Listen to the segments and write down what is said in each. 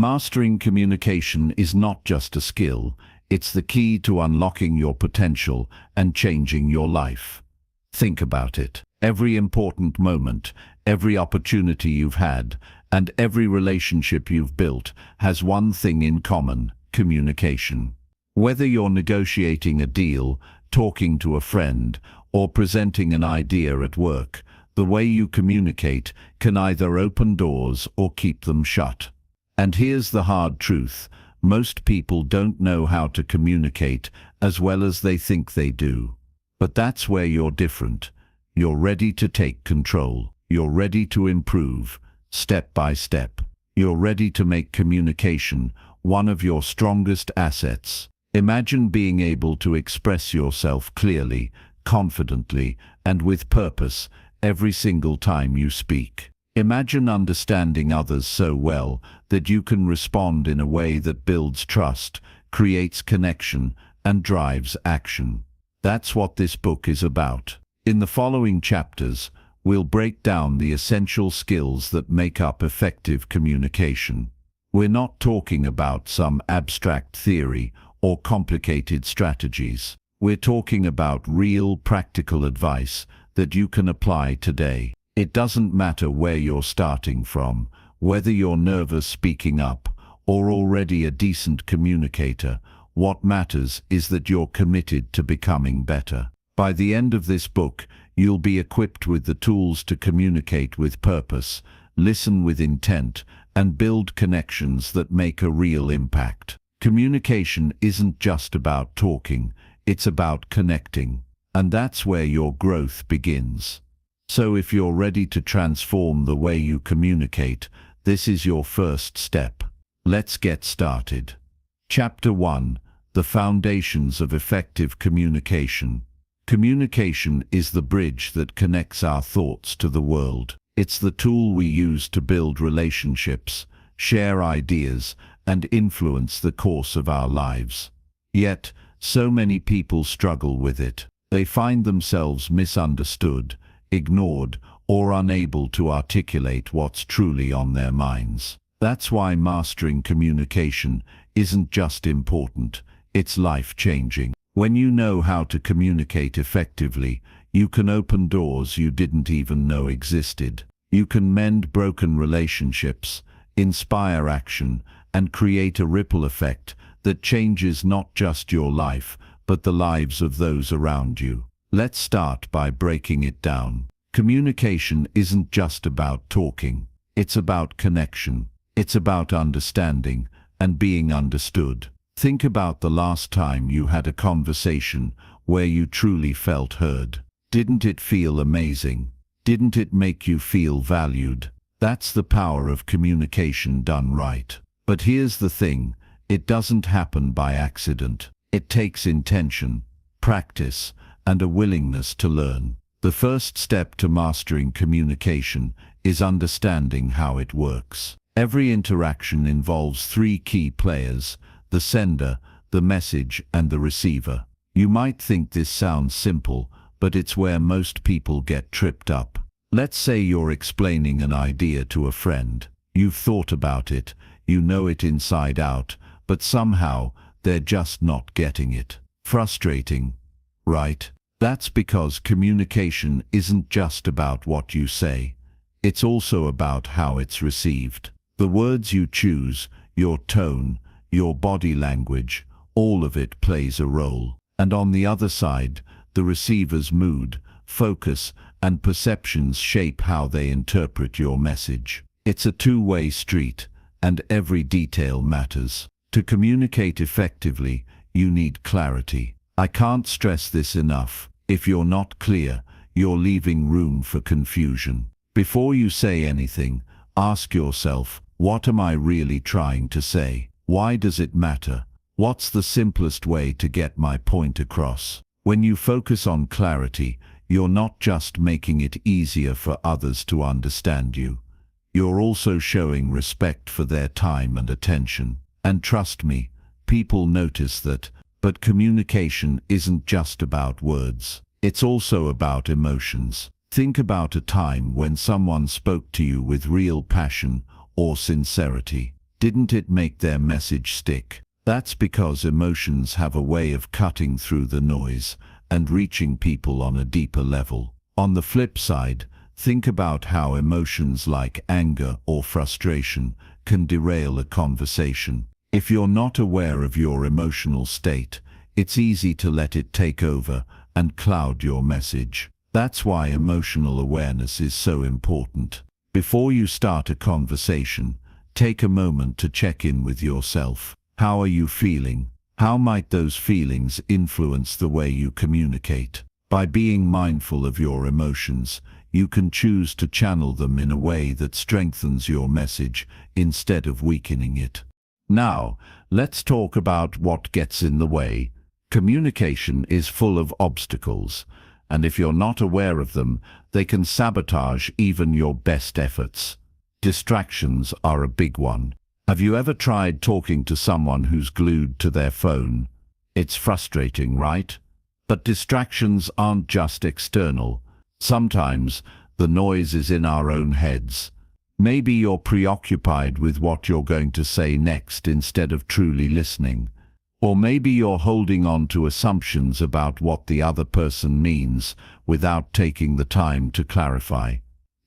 Mastering communication is not just a skill, it's the key to unlocking your potential and changing your life. Think about it. Every important moment, every opportunity you've had, and every relationship you've built has one thing in common: communication. Whether you're negotiating a deal, talking to a friend, or presenting an idea at work, the way you communicate can either open doors or keep them shut. And here's the hard truth: most people don't know how to communicate as well as they think they do. But that's where you're different. You're ready to take control. You're ready to improve, step by step. You're ready to make communication one of your strongest assets. Imagine being able to express yourself clearly, confidently, and with purpose every single time you speak. Imagine understanding others so well that you can respond in a way that builds trust, creates connection, and drives action. That's what this book is about. In the following chapters, we'll break down the essential skills that make up effective communication. We're not talking about some abstract theory or complicated strategies. We're talking about real, practical advice that you can apply today. It doesn't matter where you're starting from, whether you're nervous speaking up or already a decent communicator. What matters is that you're committed to becoming better. By the end of this book, you'll be equipped with the tools to communicate with purpose, listen with intent, and build connections that make a real impact. Communication isn't just about talking, it's about connecting. And that's where your growth begins. So if you're ready to transform the way you communicate, this is your first step. Let's get started. Chapter 1: The Foundations of Effective Communication. Communication is the bridge that connects our thoughts to the world. It's the tool we use to build relationships, share ideas, and influence the course of our lives. Yet, so many people struggle with it. They find themselves misunderstood, ignored, or unable to articulate what's truly on their minds. That's why mastering communication isn't just important, it's life-changing. When you know how to communicate effectively, you can open doors you didn't even know existed. You can mend broken relationships, inspire action, and create a ripple effect that changes not just your life, but the lives of those around you. Let's start by breaking it down. Communication isn't just about talking. It's about connection. It's about understanding and being understood. Think about the last time you had a conversation where you truly felt heard. Didn't it feel amazing? Didn't it make you feel valued? That's the power of communication done right. But here's the thing, it doesn't happen by accident. It takes intention, practice, and a willingness to learn. The first step to mastering communication is understanding how it works. Every interaction involves three key players: the sender, the message, and the receiver. You might think this sounds simple, but it's where most people get tripped up. Let's say you're explaining an idea to a friend. You've thought about it, you know it inside out, but somehow they're just not getting it. Frustrating, right? That's because communication isn't just about what you say. It's also about how it's received. The words you choose, your tone, your body language, all of it plays a role. And on the other side, the receiver's mood, focus, and perceptions shape how they interpret your message. It's a two-way street, and every detail matters. To communicate effectively, you need clarity. I can't stress this enough. If you're not clear, you're leaving room for confusion. Before you say anything, ask yourself, what am I really trying to say? Why does it matter? What's the simplest way to get my point across? When you focus on clarity, you're not just making it easier for others to understand you. You're also showing respect for their time and attention. And trust me, people notice that. But communication isn't just about words. It's also about emotions. Think about a time when someone spoke to you with real passion or sincerity. Didn't it make their message stick? That's because emotions have a way of cutting through the noise and reaching people on a deeper level. On the flip side, think about how emotions like anger or frustration can derail a conversation. If you're not aware of your emotional state, it's easy to let it take over and cloud your message. That's why emotional awareness is so important. Before you start a conversation, take a moment to check in with yourself. How are you feeling? How might those feelings influence the way you communicate? By being mindful of your emotions, you can choose to channel them in a way that strengthens your message instead of weakening it. Now, let's talk about what gets in the way. Communication is full of obstacles, and if you're not aware of them, they can sabotage even your best efforts. Distractions are a big one. Have you ever tried talking to someone who's glued to their phone? It's frustrating, right? But distractions aren't just external. Sometimes the noise is in our own heads. Maybe you're preoccupied with what you're going to say next instead of truly listening. Or maybe you're holding on to assumptions about what the other person means without taking the time to clarify.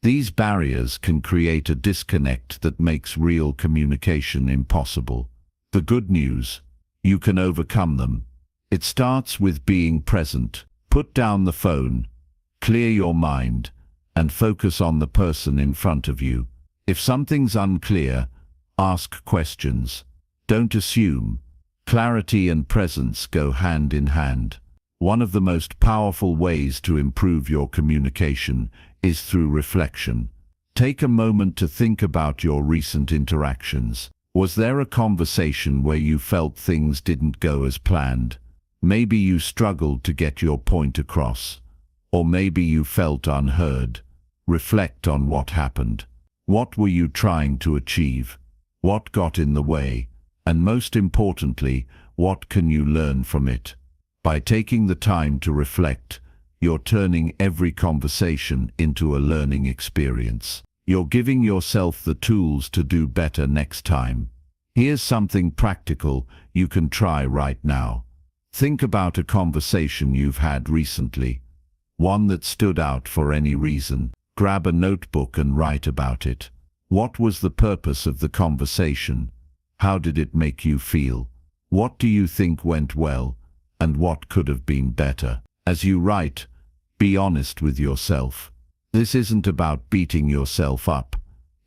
These barriers can create a disconnect that makes real communication impossible. The good news: you can overcome them. It starts with being present. Put down the phone, clear your mind, and focus on the person in front of you. If something's unclear, ask questions. Don't assume. Clarity and presence go hand in hand. One of the most powerful ways to improve your communication is through reflection. Take a moment to think about your recent interactions. Was there a conversation where you felt things didn't go as planned? Maybe you struggled to get your point across. Or maybe you felt unheard. Reflect on what happened. What were you trying to achieve? What got in the way? And most importantly, what can you learn from it? By taking the time to reflect, you're turning every conversation into a learning experience. You're giving yourself the tools to do better next time. Here's something practical you can try right now. Think about a conversation you've had recently, one that stood out for any reason. Grab a notebook and write about it. What was the purpose of the conversation? How did it make you feel? What do you think went well, and what could have been better? As you write, be honest with yourself. This isn't about beating yourself up.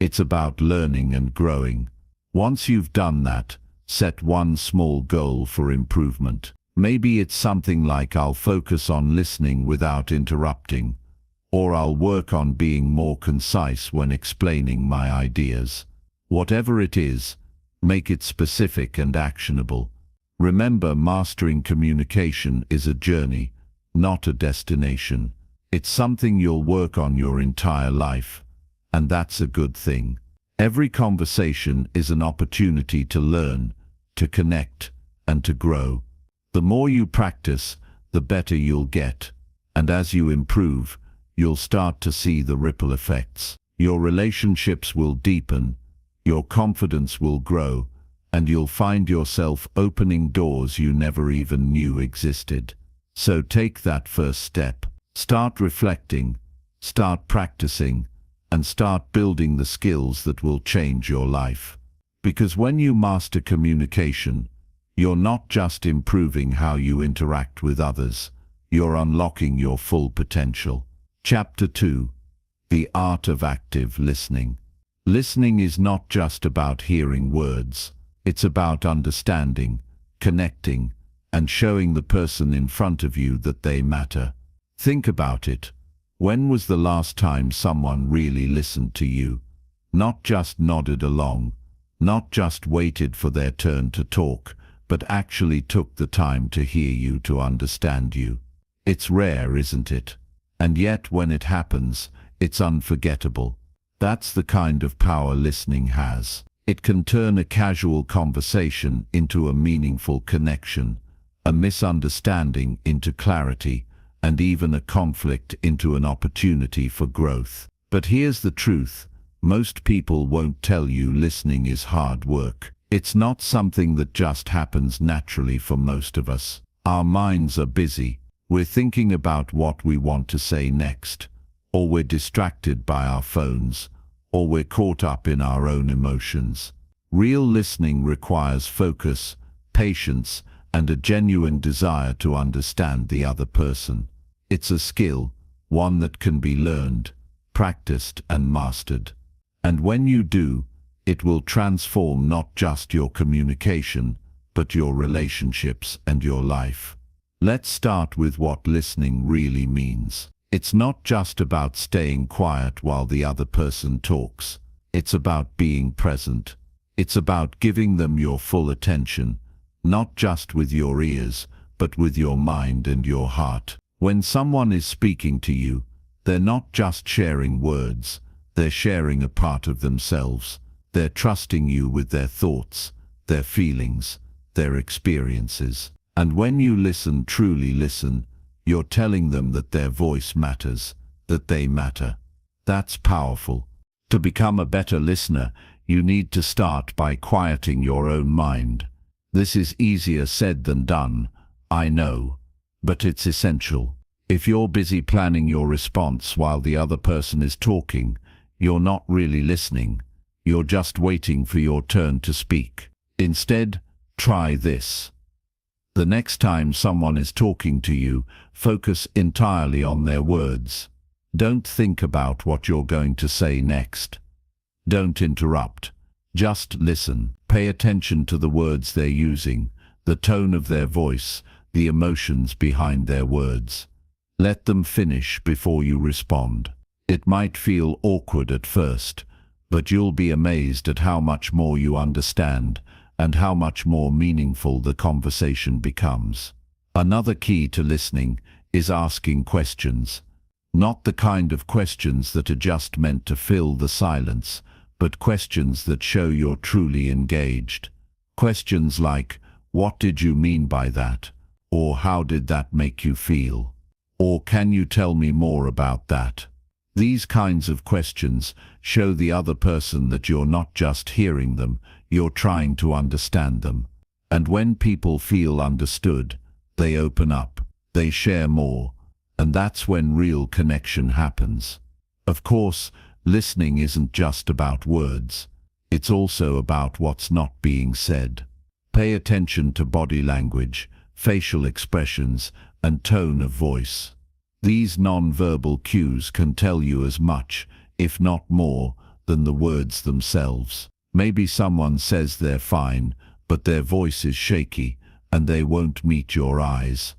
It's about learning and growing. Once you've done that, set one small goal for improvement. Maybe it's something like, I'll focus on listening without interrupting, or I'll work on being more concise when explaining my ideas. Whatever it is, make it specific and actionable. Remember, mastering communication is a journey, not a destination. It's something you'll work on your entire life, and that's a good thing. Every conversation is an opportunity to learn, to connect, and to grow. The more you practice, the better you'll get, and as you improve, you'll start to see the ripple effects. Your relationships will deepen, your confidence will grow, and you'll find yourself opening doors you never even knew existed. So take that first step. Start reflecting, start practicing, and start building the skills that will change your life. Because when you master communication, you're not just improving how you interact with others, you're unlocking your full potential. Chapter 2. The Art of Active Listening. Listening is not just about hearing words. It's about understanding, connecting, and showing the person in front of you that they matter. Think about it. When was the last time someone really listened to you? Not just nodded along, not just waited for their turn to talk, but actually took the time to hear you, to understand you. It's rare, isn't it? And yet when it happens, it's unforgettable. That's the kind of power listening has. It can turn a casual conversation into a meaningful connection, a misunderstanding into clarity, and even a conflict into an opportunity for growth. But here's the truth. Most people won't tell you listening is hard work. It's not something that just happens naturally for most of us. Our minds are busy. We're thinking about what we want to say next, or we're distracted by our phones, or we're caught up in our own emotions. Real listening requires focus, patience, and a genuine desire to understand the other person. It's a skill, one that can be learned, practiced, and mastered. And when you do, it will transform not just your communication, but your relationships and your life. Let's start with what listening really means. It's not just about staying quiet while the other person talks. It's about being present. It's about giving them your full attention, not just with your ears, but with your mind and your heart. When someone is speaking to you, they're not just sharing words, they're sharing a part of themselves. They're trusting you with their thoughts, their feelings, their experiences. And when you listen, truly listen, you're telling them that their voice matters, that they matter. That's powerful. To become a better listener, you need to start by quieting your own mind. This is easier said than done, I know, but it's essential. If you're busy planning your response while the other person is talking, you're not really listening. You're just waiting for your turn to speak. Instead, try this. The next time someone is talking to you, focus entirely on their words. Don't think about what you're going to say next. Don't interrupt. Just listen. Pay attention to the words they're using, the tone of their voice, the emotions behind their words. Let them finish before you respond. It might feel awkward at first, but you'll be amazed at how much more you understand and how much more meaningful the conversation becomes. Another key to listening is asking questions. Not the kind of questions that are just meant to fill the silence, but questions that show you're truly engaged. Questions like, "What did you mean by that?" Or "How did that make you feel?" Or "Can you tell me more about that?" These kinds of questions show the other person that you're not just hearing them, you're trying to understand them. And when people feel understood, they open up, they share more, and that's when real connection happens. Of course, listening isn't just about words. It's also about what's not being said. Pay attention to body language, facial expressions, and tone of voice. These non-verbal cues can tell you as much, if not more, than the words themselves. Maybe someone says they're fine, but their voice is shaky, and they won't meet your eyes.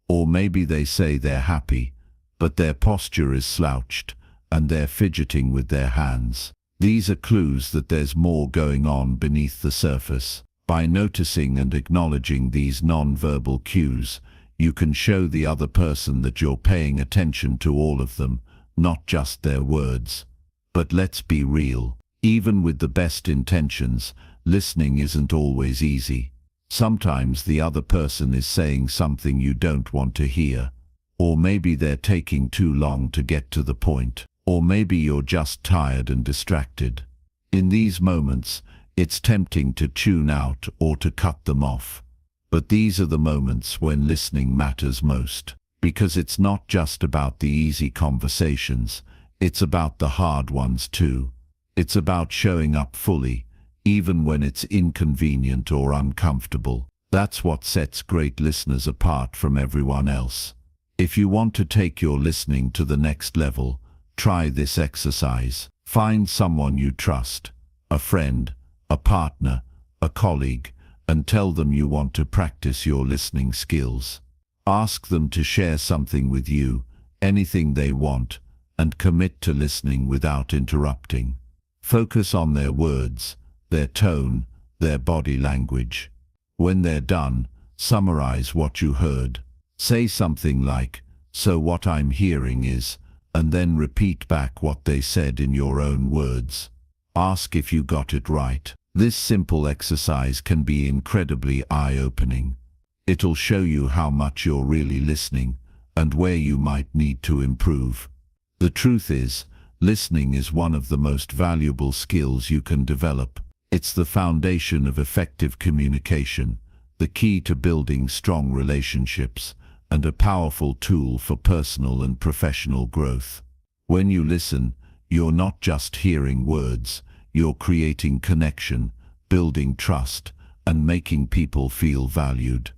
Or maybe they say they're happy, but their posture is slouched, and they're fidgeting with their hands. These are clues that there's more going on beneath the surface. By noticing and acknowledging these non-verbal cues, you can show the other person that you're paying attention to all of them, not just their words. But let's be real. Even with the best intentions, listening isn't always easy. Sometimes the other person is saying something you don't want to hear. Or maybe they're taking too long to get to the point. Or maybe you're just tired and distracted. In these moments, it's tempting to tune out or to cut them off. But these are the moments when listening matters most. Because it's not just about the easy conversations, it's about the hard ones too. It's about showing up fully, even when it's inconvenient or uncomfortable. That's what sets great listeners apart from everyone else. If you want to take your listening to the next level, try this exercise. Find someone you trust, a friend, a partner, a colleague, and tell them you want to practice your listening skills. Ask them to share something with you, anything they want, and commit to listening without interrupting. Focus on their words, their tone, their body language. When they're done, summarize what you heard. Say something like, "So what I'm hearing is," and then repeat back what they said in your own words. Ask if you got it right. This simple exercise can be incredibly eye-opening. It'll show you how much you're really listening and where you might need to improve. The truth is, Listening is one of the most valuable skills you can develop. It's the foundation of effective communication, the key to building strong relationships, and a powerful tool for personal and professional growth. When you listen, you're not just hearing words, you're creating connection, building trust, and making people feel valued.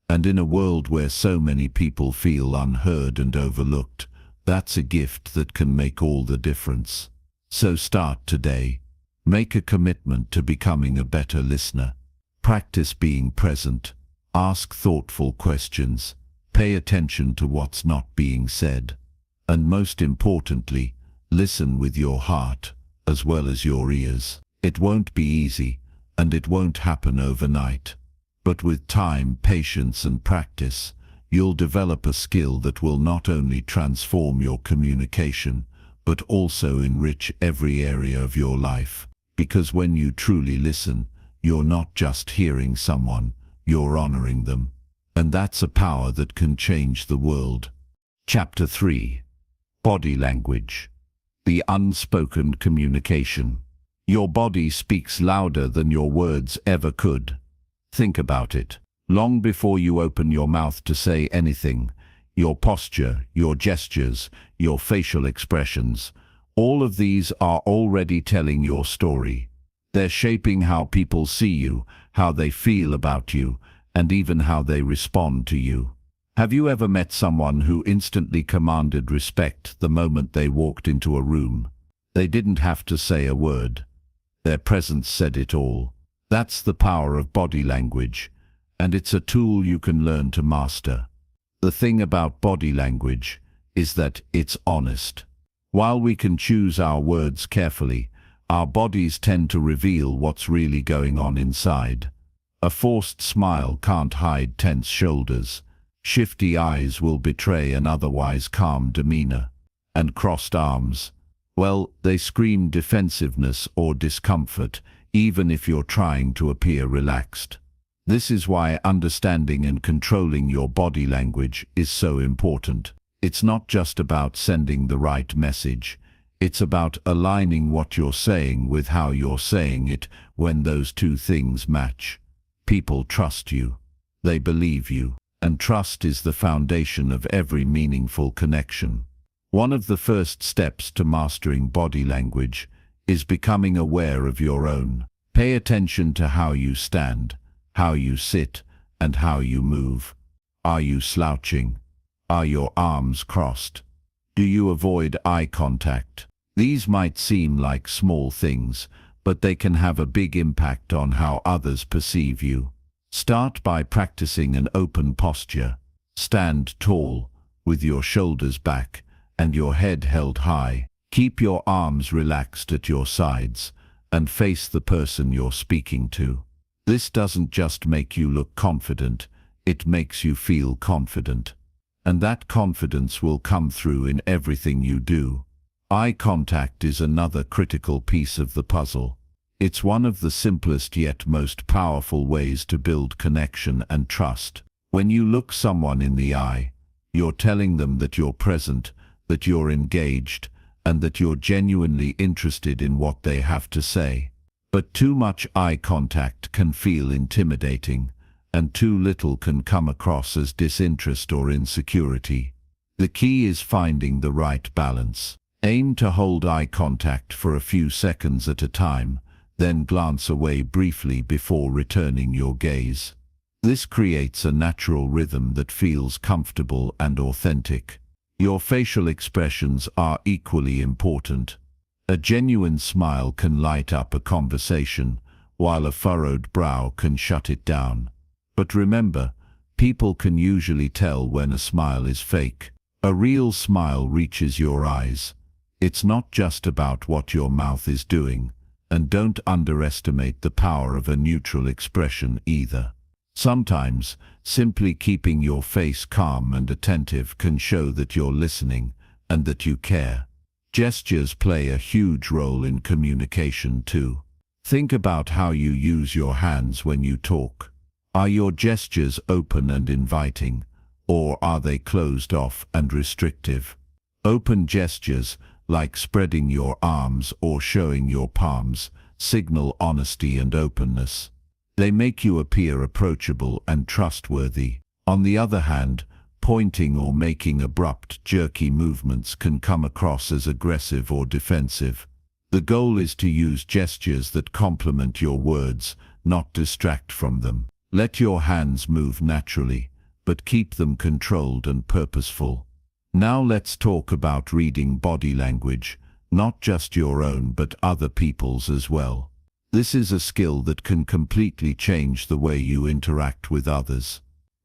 And in a world where so many people feel unheard and overlooked, that's a gift that can make all the difference. So start today. Make a commitment to becoming a better listener. Practice being present. Ask thoughtful questions. Pay attention to what's not being said. And most importantly, listen with your heart as well as your ears. It won't be easy, and it won't happen overnight. But with time, patience, and practice, you'll develop a skill that will not only transform your communication, but also enrich every area of your life. Because when you truly listen, you're not just hearing someone, you're honoring them. And that's a power that can change the world. Chapter 3. Body language. The unspoken communication. Your body speaks louder than your words ever could. Think about it. Long before you open your mouth to say anything, your posture, your gestures, your facial expressions, all of these are already telling your story. They're shaping how people see you, how they feel about you, and even how they respond to you. Have you ever met someone who instantly commanded respect the moment they walked into a room? They didn't have to say a word. Their presence said it all. That's the power of body language, and it's a tool you can learn to master. The thing about body language is that it's honest. While we can choose our words carefully, our bodies tend to reveal what's really going on inside. A forced smile can't hide tense shoulders. Shifty eyes will betray an otherwise calm demeanor. And crossed arms, well, they scream defensiveness or discomfort, even if you're trying to appear relaxed. This is why understanding and controlling your body language is so important. It's not just about sending the right message. It's about aligning what you're saying with how you're saying it. When those two things match, people trust you. They believe you. And trust is the foundation of every meaningful connection. One of the first steps to mastering body language is becoming aware of your own. Pay attention to how you stand, how you sit, and how you move. Are you slouching? Are your arms crossed? Do you avoid eye contact? These might seem like small things, but they can have a big impact on how others perceive you. Start by practicing an open posture. Stand tall, with your shoulders back and your head held high. Keep your arms relaxed at your sides and face the person you're speaking to. This doesn't just make you look confident, it makes you feel confident. And that confidence will come through in everything you do. Eye contact is another critical piece of the puzzle. It's one of the simplest yet most powerful ways to build connection and trust. When you look someone in the eye, you're telling them that you're present, that you're engaged, and that you're genuinely interested in what they have to say. But too much eye contact can feel intimidating, and too little can come across as disinterest or insecurity. The key is finding the right balance. Aim to hold eye contact for a few seconds at a time, then glance away briefly before returning your gaze. This creates a natural rhythm that feels comfortable and authentic. Your facial expressions are equally important. A genuine smile can light up a conversation, while a furrowed brow can shut it down. But remember, people can usually tell when a smile is fake. A real smile reaches your eyes. It's not just about what your mouth is doing, and don't underestimate the power of a neutral expression either. Sometimes, simply keeping your face calm and attentive can show that you're listening and that you care. Gestures play a huge role in communication too. Think about how you use your hands when you talk. Are your gestures open and inviting, or are they closed off and restrictive? Open gestures, like spreading your arms or showing your palms, signal honesty and openness. They make you appear approachable and trustworthy. On the other hand, pointing or making abrupt, jerky movements can come across as aggressive or defensive. The goal is to use gestures that complement your words, not distract from them. Let your hands move naturally, but keep them controlled and purposeful. Now let's talk about reading body language, not just your own but other people's as well. This is a skill that can completely change the way you interact with others.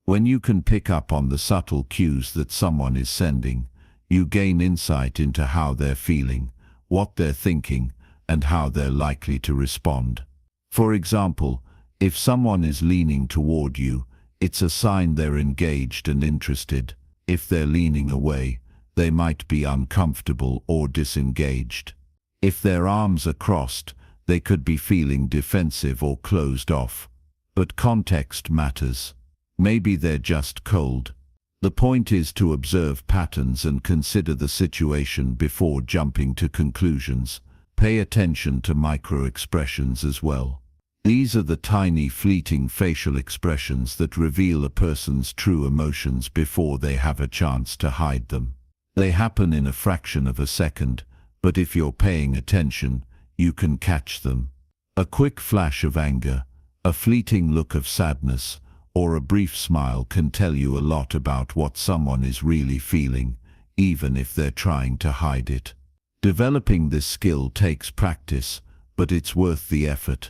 When you can pick up on the subtle cues that someone is sending, you gain insight into how they're feeling, what they're thinking, and how they're likely to respond. For example, if someone is leaning toward you, it's a sign they're engaged and interested. If they're leaning away, they might be uncomfortable or disengaged. If their arms are crossed, they could be feeling defensive or closed off. But context matters. Maybe they're just cold. The point is to observe patterns and consider the situation before jumping to conclusions. Pay attention to micro-expressions as well. These are the tiny, fleeting facial expressions that reveal a person's true emotions before they have a chance to hide them. They happen in a fraction of a second, but if you're paying attention, you can catch them. A quick flash of anger, a fleeting look of sadness, or a brief smile can tell you a lot about what someone is really feeling, even if they're trying to hide it. Developing this skill takes practice, but it's worth the effort.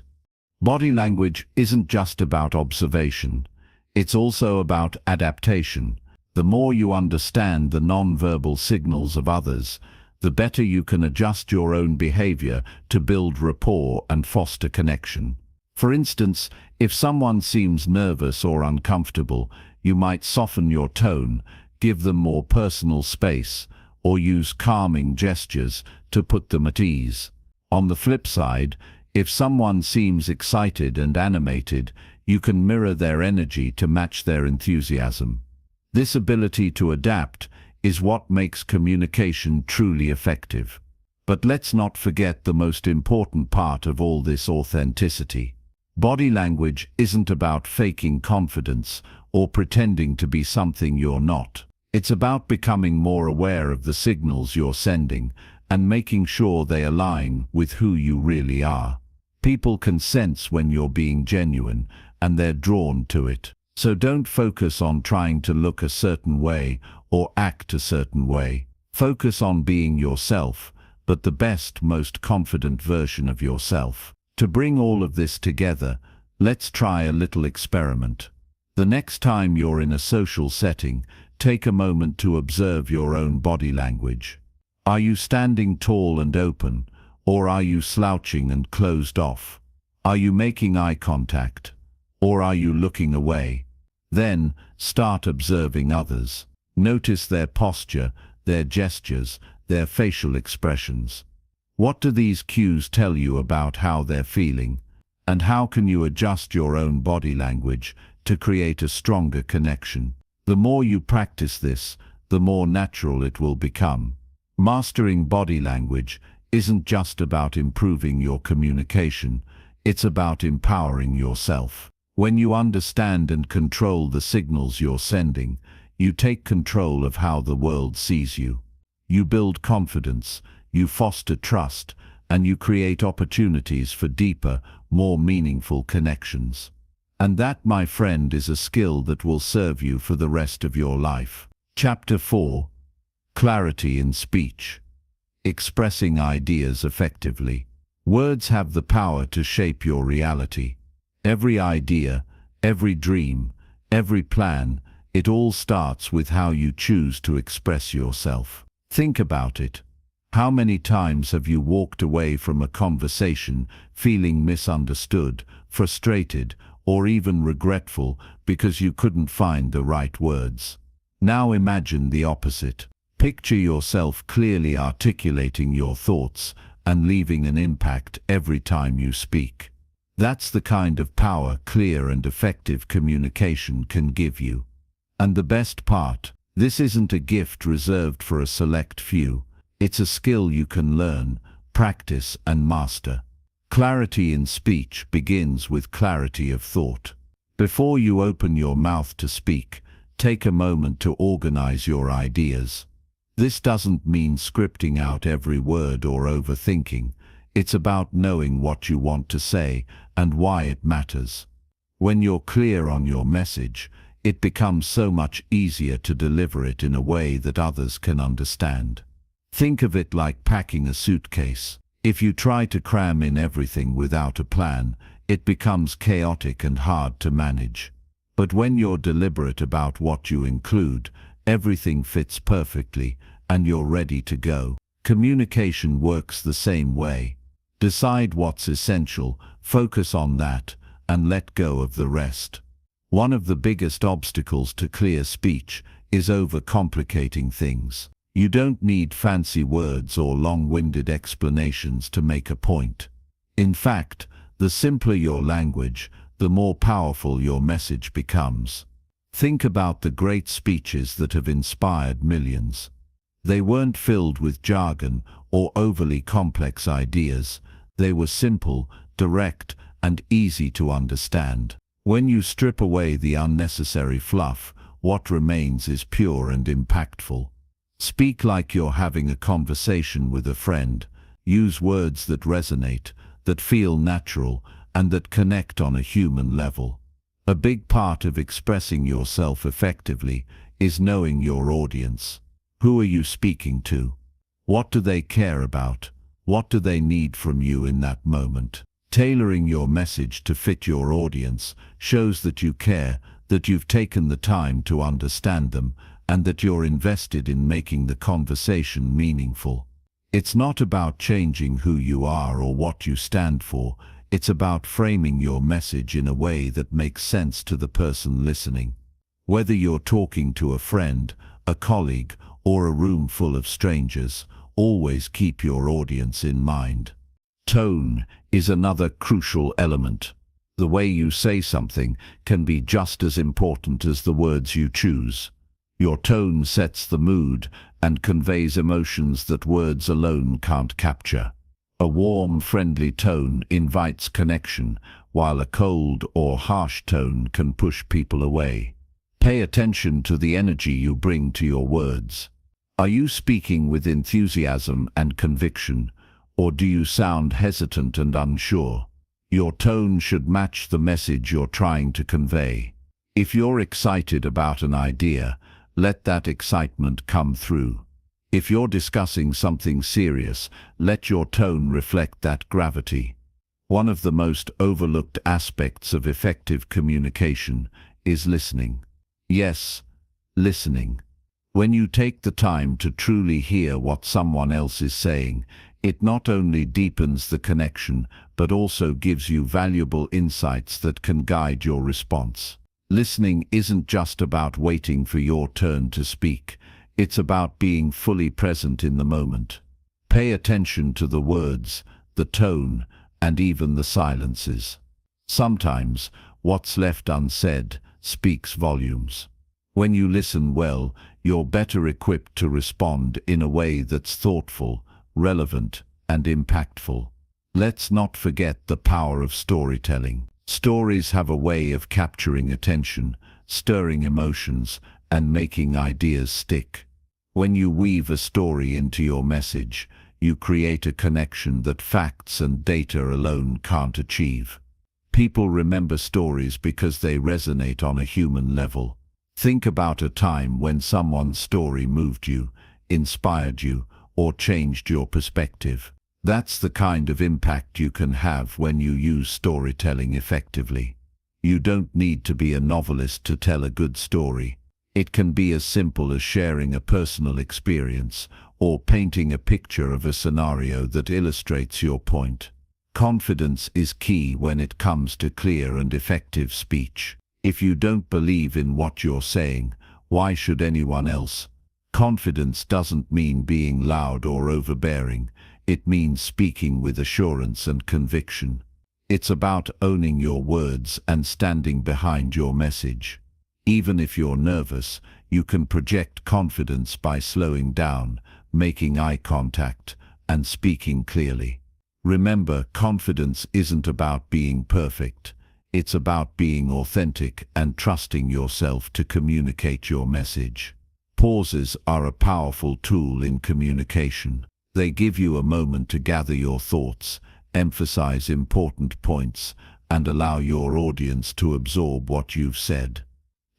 Body language isn't just about observation. It's also about adaptation. The more you understand the non-verbal signals of others, the better you can adjust your own behavior to build rapport and foster connection. For instance, if someone seems nervous or uncomfortable, you might soften your tone, give them more personal space, or use calming gestures to put them at ease. On the flip side, if someone seems excited and animated, you can mirror their energy to match their enthusiasm. This ability to adapt is what makes communication truly effective. But let's not forget the most important part of all this: authenticity. Body language isn't about faking confidence or pretending to be something you're not. It's about becoming more aware of the signals you're sending and making sure they align with who you really are. People can sense when you're being genuine, and they're drawn to it. So don't focus on trying to look a certain way or act a certain way. Focus on being yourself, but the best, most confident version of yourself. To bring all of this together, let's try a little experiment. The next time you're in a social setting, take a moment to observe your own body language. Are you standing tall and open, or are you slouching and closed off? Are you making eye contact, or are you looking away? Then, start observing others. Notice their posture, their gestures, their facial expressions. What do these cues tell you about how they're feeling? And how can you adjust your own body language to create a stronger connection? The more you practice this, the more natural it will become. Mastering body language isn't just about improving your communication, it's about empowering yourself. When you understand and control the signals you're sending, you take control of how the world sees you. You build confidence, you foster trust, and you create opportunities for deeper, more meaningful connections. And that, my friend, is a skill that will serve you for the rest of your life. Chapter 4. Clarity in Speech. Expressing ideas effectively. Words have the power to shape your reality. Every idea, every dream, every plan, it all starts with how you choose to express yourself. Think about it. How many times have you walked away from a conversation feeling misunderstood, frustrated, or even regretful because you couldn't find the right words? Now imagine the opposite. Picture yourself clearly articulating your thoughts and leaving an impact every time you speak. That's the kind of power clear and effective communication can give you. And the best part, this isn't a gift reserved for a select few. It's a skill you can learn, practice, and master. Clarity in speech begins with clarity of thought. Before you open your mouth to speak, take a moment to organize your ideas. This doesn't mean scripting out every word or overthinking. It's about knowing what you want to say and why it matters. When you're clear on your message, it becomes so much easier to deliver it in a way that others can understand. Think of it like packing a suitcase. If you try to cram in everything without a plan, it becomes chaotic and hard to manage. But when you're deliberate about what you include, everything fits perfectly and you're ready to go. Communication works the same way. Decide what's essential, focus on that, and let go of the rest. One of the biggest obstacles to clear speech is overcomplicating things. You don't need fancy words or long-winded explanations to make a point. In fact, the simpler your language, the more powerful your message becomes. Think about the great speeches that have inspired millions. They weren't filled with jargon or overly complex ideas. They were simple, direct, and easy to understand. When you strip away the unnecessary fluff, what remains is pure and impactful. Speak like you're having a conversation with a friend. Use words that resonate, that feel natural, and that connect on a human level. A big part of expressing yourself effectively is knowing your audience. Who are you speaking to? What do they care about? What do they need from you in that moment? Tailoring your message to fit your audience shows that you care, that you've taken the time to understand them, and that you're invested in making the conversation meaningful. It's not about changing who you are or what you stand for. It's about framing your message in a way that makes sense to the person listening. Whether you're talking to a friend, a colleague, or a room full of strangers, always keep your audience in mind. Tone is another crucial element. The way you say something can be just as important as the words you choose. Your tone sets the mood and conveys emotions that words alone can't capture. A warm, friendly tone invites connection, while a cold or harsh tone can push people away. Pay attention to the energy you bring to your words. Are you speaking with enthusiasm and conviction, or do you sound hesitant and unsure? Your tone should match the message you're trying to convey. If you're excited about an idea, let that excitement come through. If you're discussing something serious, let your tone reflect that gravity. One of the most overlooked aspects of effective communication is listening. Yes, listening. When you take the time to truly hear what someone else is saying, it not only deepens the connection, but also gives you valuable insights that can guide your response. Listening isn't just about waiting for your turn to speak. It's about being fully present in the moment. Pay attention to the words, the tone, and even the silences. Sometimes, what's left unsaid speaks volumes. When you listen well, you're better equipped to respond in a way that's thoughtful, relevant, and impactful. Let's not forget the power of storytelling. Stories have a way of capturing attention, stirring emotions, and making ideas stick. When you weave a story into your message, you create a connection that facts and data alone can't achieve. People remember stories because they resonate on a human level. Think about a time when someone's story moved you, inspired you, or changed your perspective. That's the kind of impact you can have when you use storytelling effectively. You don't need to be a novelist to tell a good story. It can be as simple as sharing a personal experience or painting a picture of a scenario that illustrates your point. Confidence is key when it comes to clear and effective speech. If you don't believe in what you're saying, why should anyone else? Confidence doesn't mean being loud or overbearing. It means speaking with assurance and conviction. It's about owning your words and standing behind your message. Even if you're nervous, you can project confidence by slowing down, making eye contact, and speaking clearly. Remember, confidence isn't about being perfect. It's about being authentic and trusting yourself to communicate your message. Pauses are a powerful tool in communication. They give you a moment to gather your thoughts, emphasize important points, and allow your audience to absorb what you've said.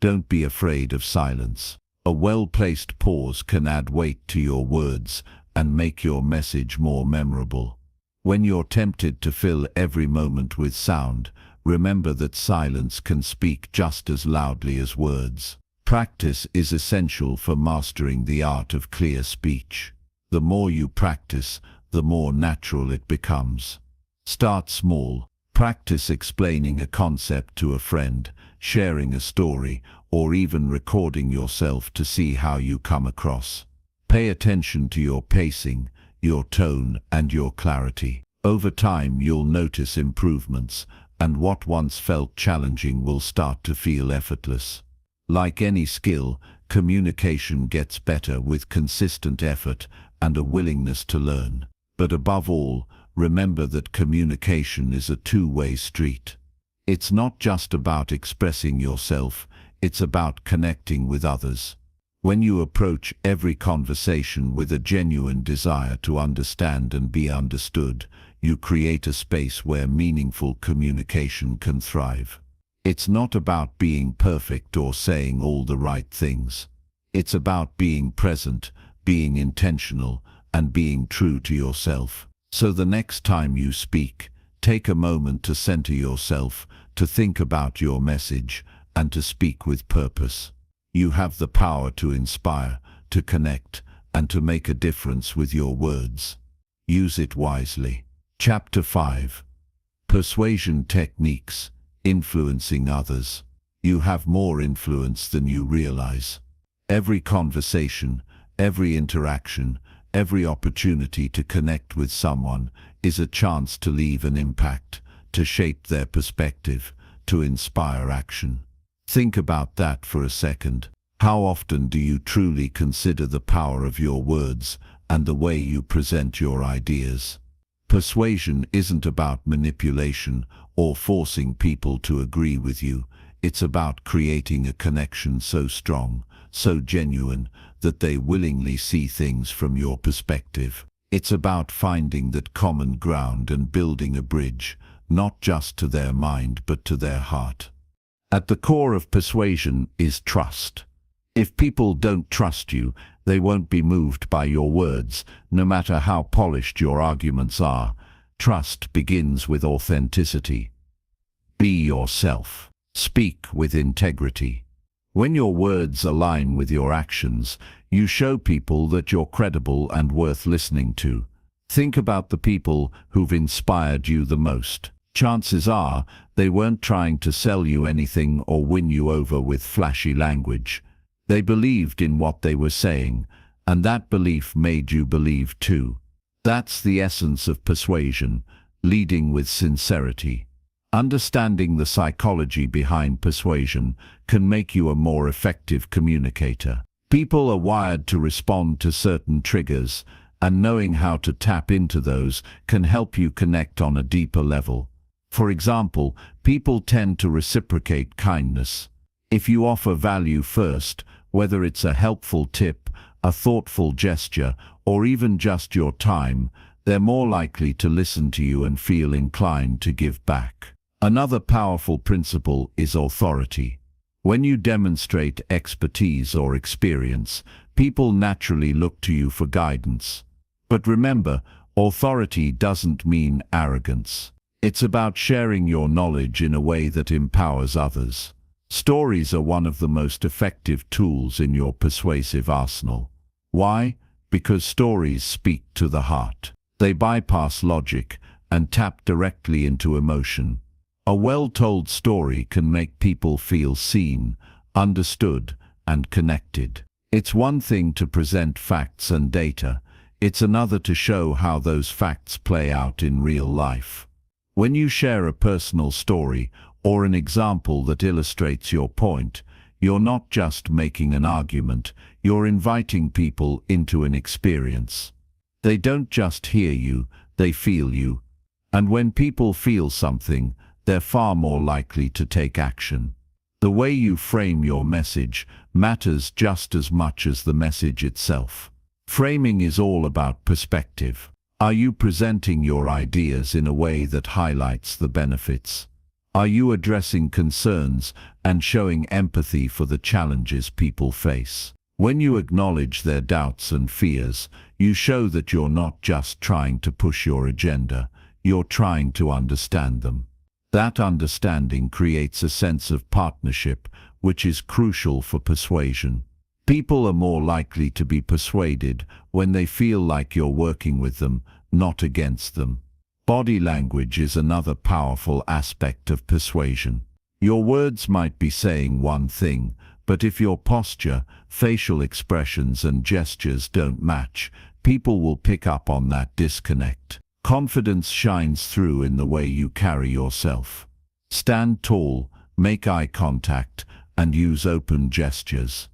Don't be afraid of silence. A well-placed pause can add weight to your words and make your message more memorable. When you're tempted to fill every moment with sound, remember that silence can speak just as loudly as words. Practice is essential for mastering the art of clear speech. The more you practice, the more natural it becomes. Start small. Practice explaining a concept to a friend, sharing a story, or even recording yourself to see how you come across. Pay attention to your pacing, your tone, and your clarity. Over time, you'll notice improvements, and what once felt challenging will start to feel effortless. Like any skill, communication gets better with consistent effort and a willingness to learn. But above all, remember that communication is a two-way street. It's not just about expressing yourself, it's about connecting with others. When you approach every conversation with a genuine desire to understand and be understood, you create a space where meaningful communication can thrive. It's not about being perfect or saying all the right things. It's about being present, being intentional, and being true to yourself. So the next time you speak, take a moment to center yourself, to think about your message, and to speak with purpose. You have the power to inspire, to connect, and to make a difference with your words. Use it wisely. Chapter 5. Persuasion Techniques. Influencing others. You have more influence than you realize. Every conversation, every interaction, every opportunity to connect with someone is a chance to leave an impact, to shape their perspective, to inspire action. Think about that for a second. How often do you truly consider the power of your words and the way you present your ideas? Persuasion isn't about manipulation or forcing people to agree with you. It's about creating a connection so strong, so genuine, that they willingly see things from your perspective. It's about finding that common ground and building a bridge, not just to their mind but to their heart. At the core of persuasion is trust. If people don't trust you, they won't be moved by your words, no matter how polished your arguments are. Trust begins with authenticity. Be yourself. Speak with integrity. When your words align with your actions, you show people that you're credible and worth listening to. Think about the people who've inspired you the most. Chances are they weren't trying to sell you anything or win you over with flashy language. They believed in what they were saying, and that belief made you believe too. That's the essence of persuasion, leading with sincerity. Understanding the psychology behind persuasion can make you a more effective communicator. People are wired to respond to certain triggers, and knowing how to tap into those can help you connect on a deeper level. For example, people tend to reciprocate kindness. If you offer value first, whether it's a helpful tip, a thoughtful gesture, or even just your time, they're more likely to listen to you and feel inclined to give back. Another powerful principle is authority. When you demonstrate expertise or experience, people naturally look to you for guidance. But remember, authority doesn't mean arrogance. It's about sharing your knowledge in a way that empowers others. Stories are one of the most effective tools in your persuasive arsenal. Why? Because stories speak to the heart. They bypass logic and tap directly into emotion. A well-told story can make people feel seen, understood, and connected. It's one thing to present facts and data. It's another to show how those facts play out in real life. When you share a personal story or an example that illustrates your point, You're not just making an argument, you're inviting people into an experience. They don't just hear you, they feel you. And when people feel something, they're far more likely to take action. The way you frame your message matters just as much as the message itself. Framing is all about perspective. Are you presenting your ideas in a way that highlights the benefits? Are you addressing concerns and showing empathy for the challenges people face? When you acknowledge their doubts and fears, you show that you're not just trying to push your agenda, you're trying to understand them. That understanding creates a sense of partnership, which is crucial for persuasion. People are more likely to be persuaded when they feel like you're working with them, not against them. Body language is another powerful aspect of persuasion. Your words might be saying one thing, but if your posture, facial expressions and gestures don't match, people will pick up on that disconnect. Confidence shines through in the way you carry yourself. Stand tall, make eye contact, and use open gestures.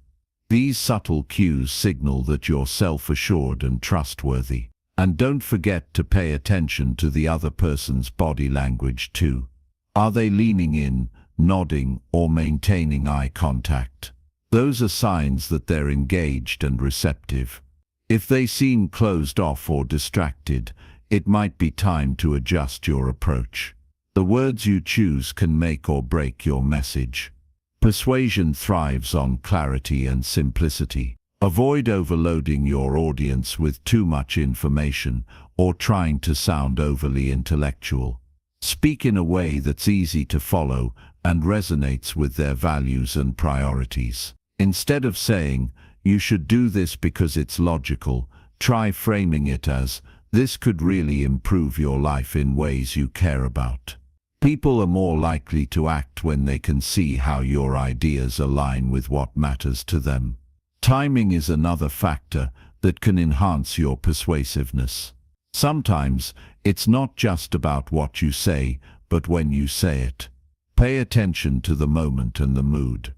These subtle cues signal that you're self-assured and trustworthy. And don't forget to pay attention to the other person's body language too. Are they leaning in, nodding, or maintaining eye contact? Those are signs that they're engaged and receptive. If they seem closed off or distracted, it might be time to adjust your approach. The words you choose can make or break your message. Persuasion thrives on clarity and simplicity. Avoid overloading your audience with too much information or trying to sound overly intellectual. Speak in a way that's easy to follow and resonates with their values and priorities. Instead of saying, "You should do this because it's logical," try framing it as, "This could really improve your life in ways you care about." People are more likely to act when they can see how your ideas align with what matters to them. Timing is another factor that can enhance your persuasiveness. Sometimes, it's not just about what you say, but when you say it. Pay attention to the moment and the mood.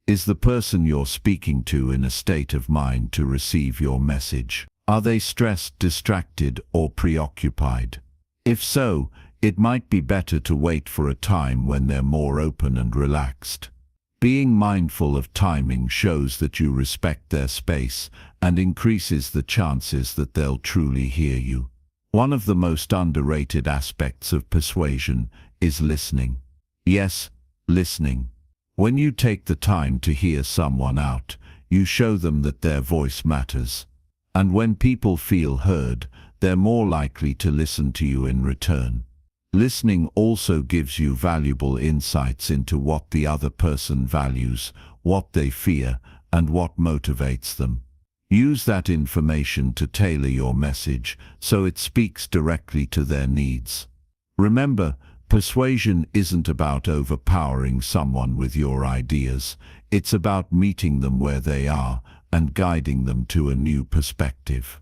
Is the person you're speaking to in a state of mind to receive your message? Are they stressed, distracted, or preoccupied? If so, it might be better to wait for a time when they're more open and relaxed. Being mindful of timing shows that you respect their space and increases the chances that they'll truly hear you. One of the most underrated aspects of persuasion is listening. Yes, listening. When you take the time to hear someone out, you show them that their voice matters. And when people feel heard, they're more likely to listen to you in return. Listening also gives you valuable insights into what the other person values, what they fear, and what motivates them. Use that information to tailor your message so it speaks directly to their needs. Remember, persuasion isn't about overpowering someone with your ideas. It's about meeting them where they are and guiding them to a new perspective.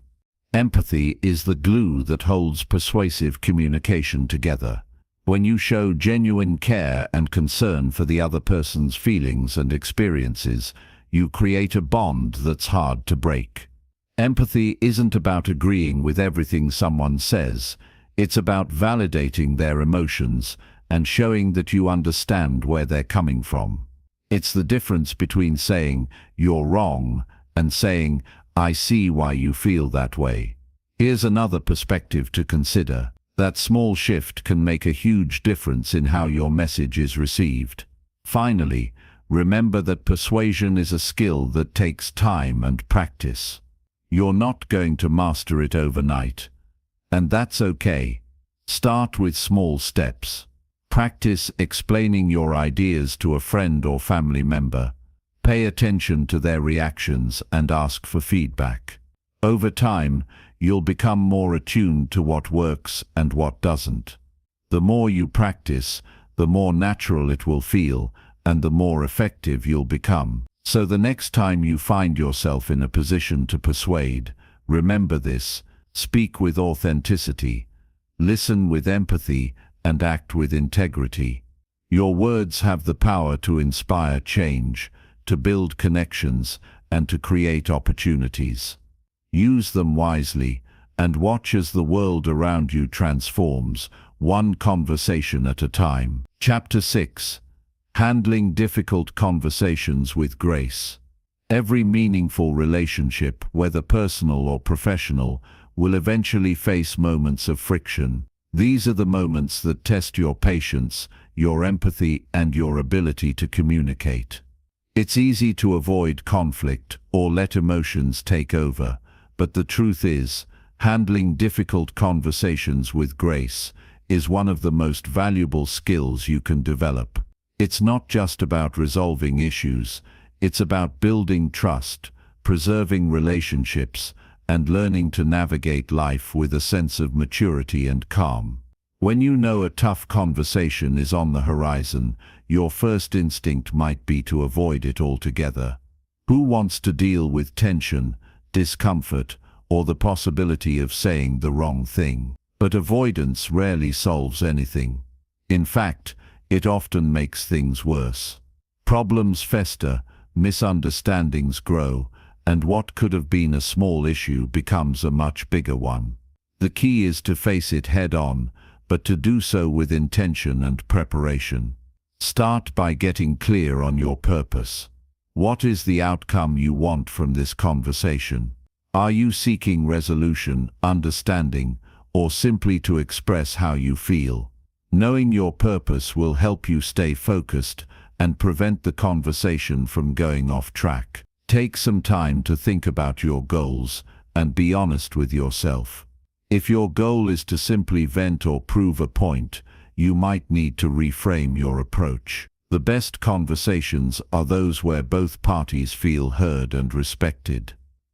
Empathy is the glue that holds persuasive communication together. When you show genuine care and concern for the other person's feelings and experiences, you create a bond that's hard to break. Empathy isn't about agreeing with everything someone says. It's about validating their emotions and showing that you understand where they're coming from. It's the difference between saying, "You're wrong," and saying, "I see why you feel that way." Here's another perspective to consider. That small shift can make a huge difference in how your message is received. Finally, remember that persuasion is a skill that takes time and practice. You're not going to master it overnight. And that's okay. Start with small steps. Practice explaining your ideas to a friend or family member. Pay attention to their reactions and ask for feedback. Over time, you'll become more attuned to what works and what doesn't. The more you practice, the more natural it will feel, and the more effective you'll become. So the next time you find yourself in a position to persuade, remember this: speak with authenticity, listen with empathy, and act with integrity. Your words have the power to inspire change, to build connections, and to create opportunities. Use them wisely, and watch as the world around you transforms, one conversation at a time. Chapter 6. Handling difficult conversations with grace. Every meaningful relationship, whether personal or professional, will eventually face moments of friction. These are the moments that test your patience, your empathy, and your ability to communicate. It's easy to avoid conflict or let emotions take over, but the truth is, handling difficult conversations with grace is one of the most valuable skills you can develop. It's not just about resolving issues, it's about building trust, preserving relationships, and learning to navigate life with a sense of maturity and calm. When you know a tough conversation is on the horizon, your first instinct might be to avoid it altogether. Who wants to deal with tension, discomfort, or the possibility of saying the wrong thing? But avoidance rarely solves anything. In fact, it often makes things worse. Problems fester, misunderstandings grow, and what could have been a small issue becomes a much bigger one. The key is to face it head-on, but to do so with intention and preparation. Start by getting clear on your purpose. What is the outcome you want from this conversation? Are you seeking resolution, understanding, or simply to express how you feel? Knowing your purpose will help you stay focused and prevent the conversation from going off track. Take some time to think about your goals and be honest with yourself. If your goal is to simply vent or prove a point, you might need to reframe your approach. The best conversations are those where both parties feel heard and respected.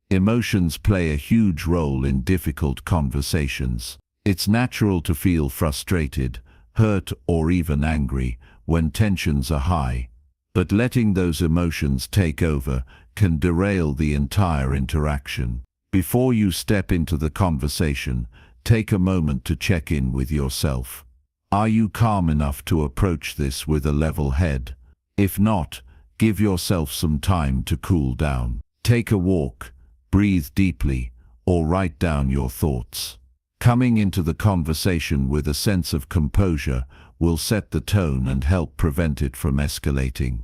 Emotions play a huge role in difficult conversations. It's natural to feel frustrated, hurt, or even angry when tensions are high, but letting those emotions take over can derail the entire interaction. Before you step into the conversation, take a moment to check in with yourself. Are you calm enough to approach this with a level head? If not, give yourself some time to cool down. Take a walk, breathe deeply, or write down your thoughts. Coming into the conversation with a sense of composure will set the tone and help prevent it from escalating.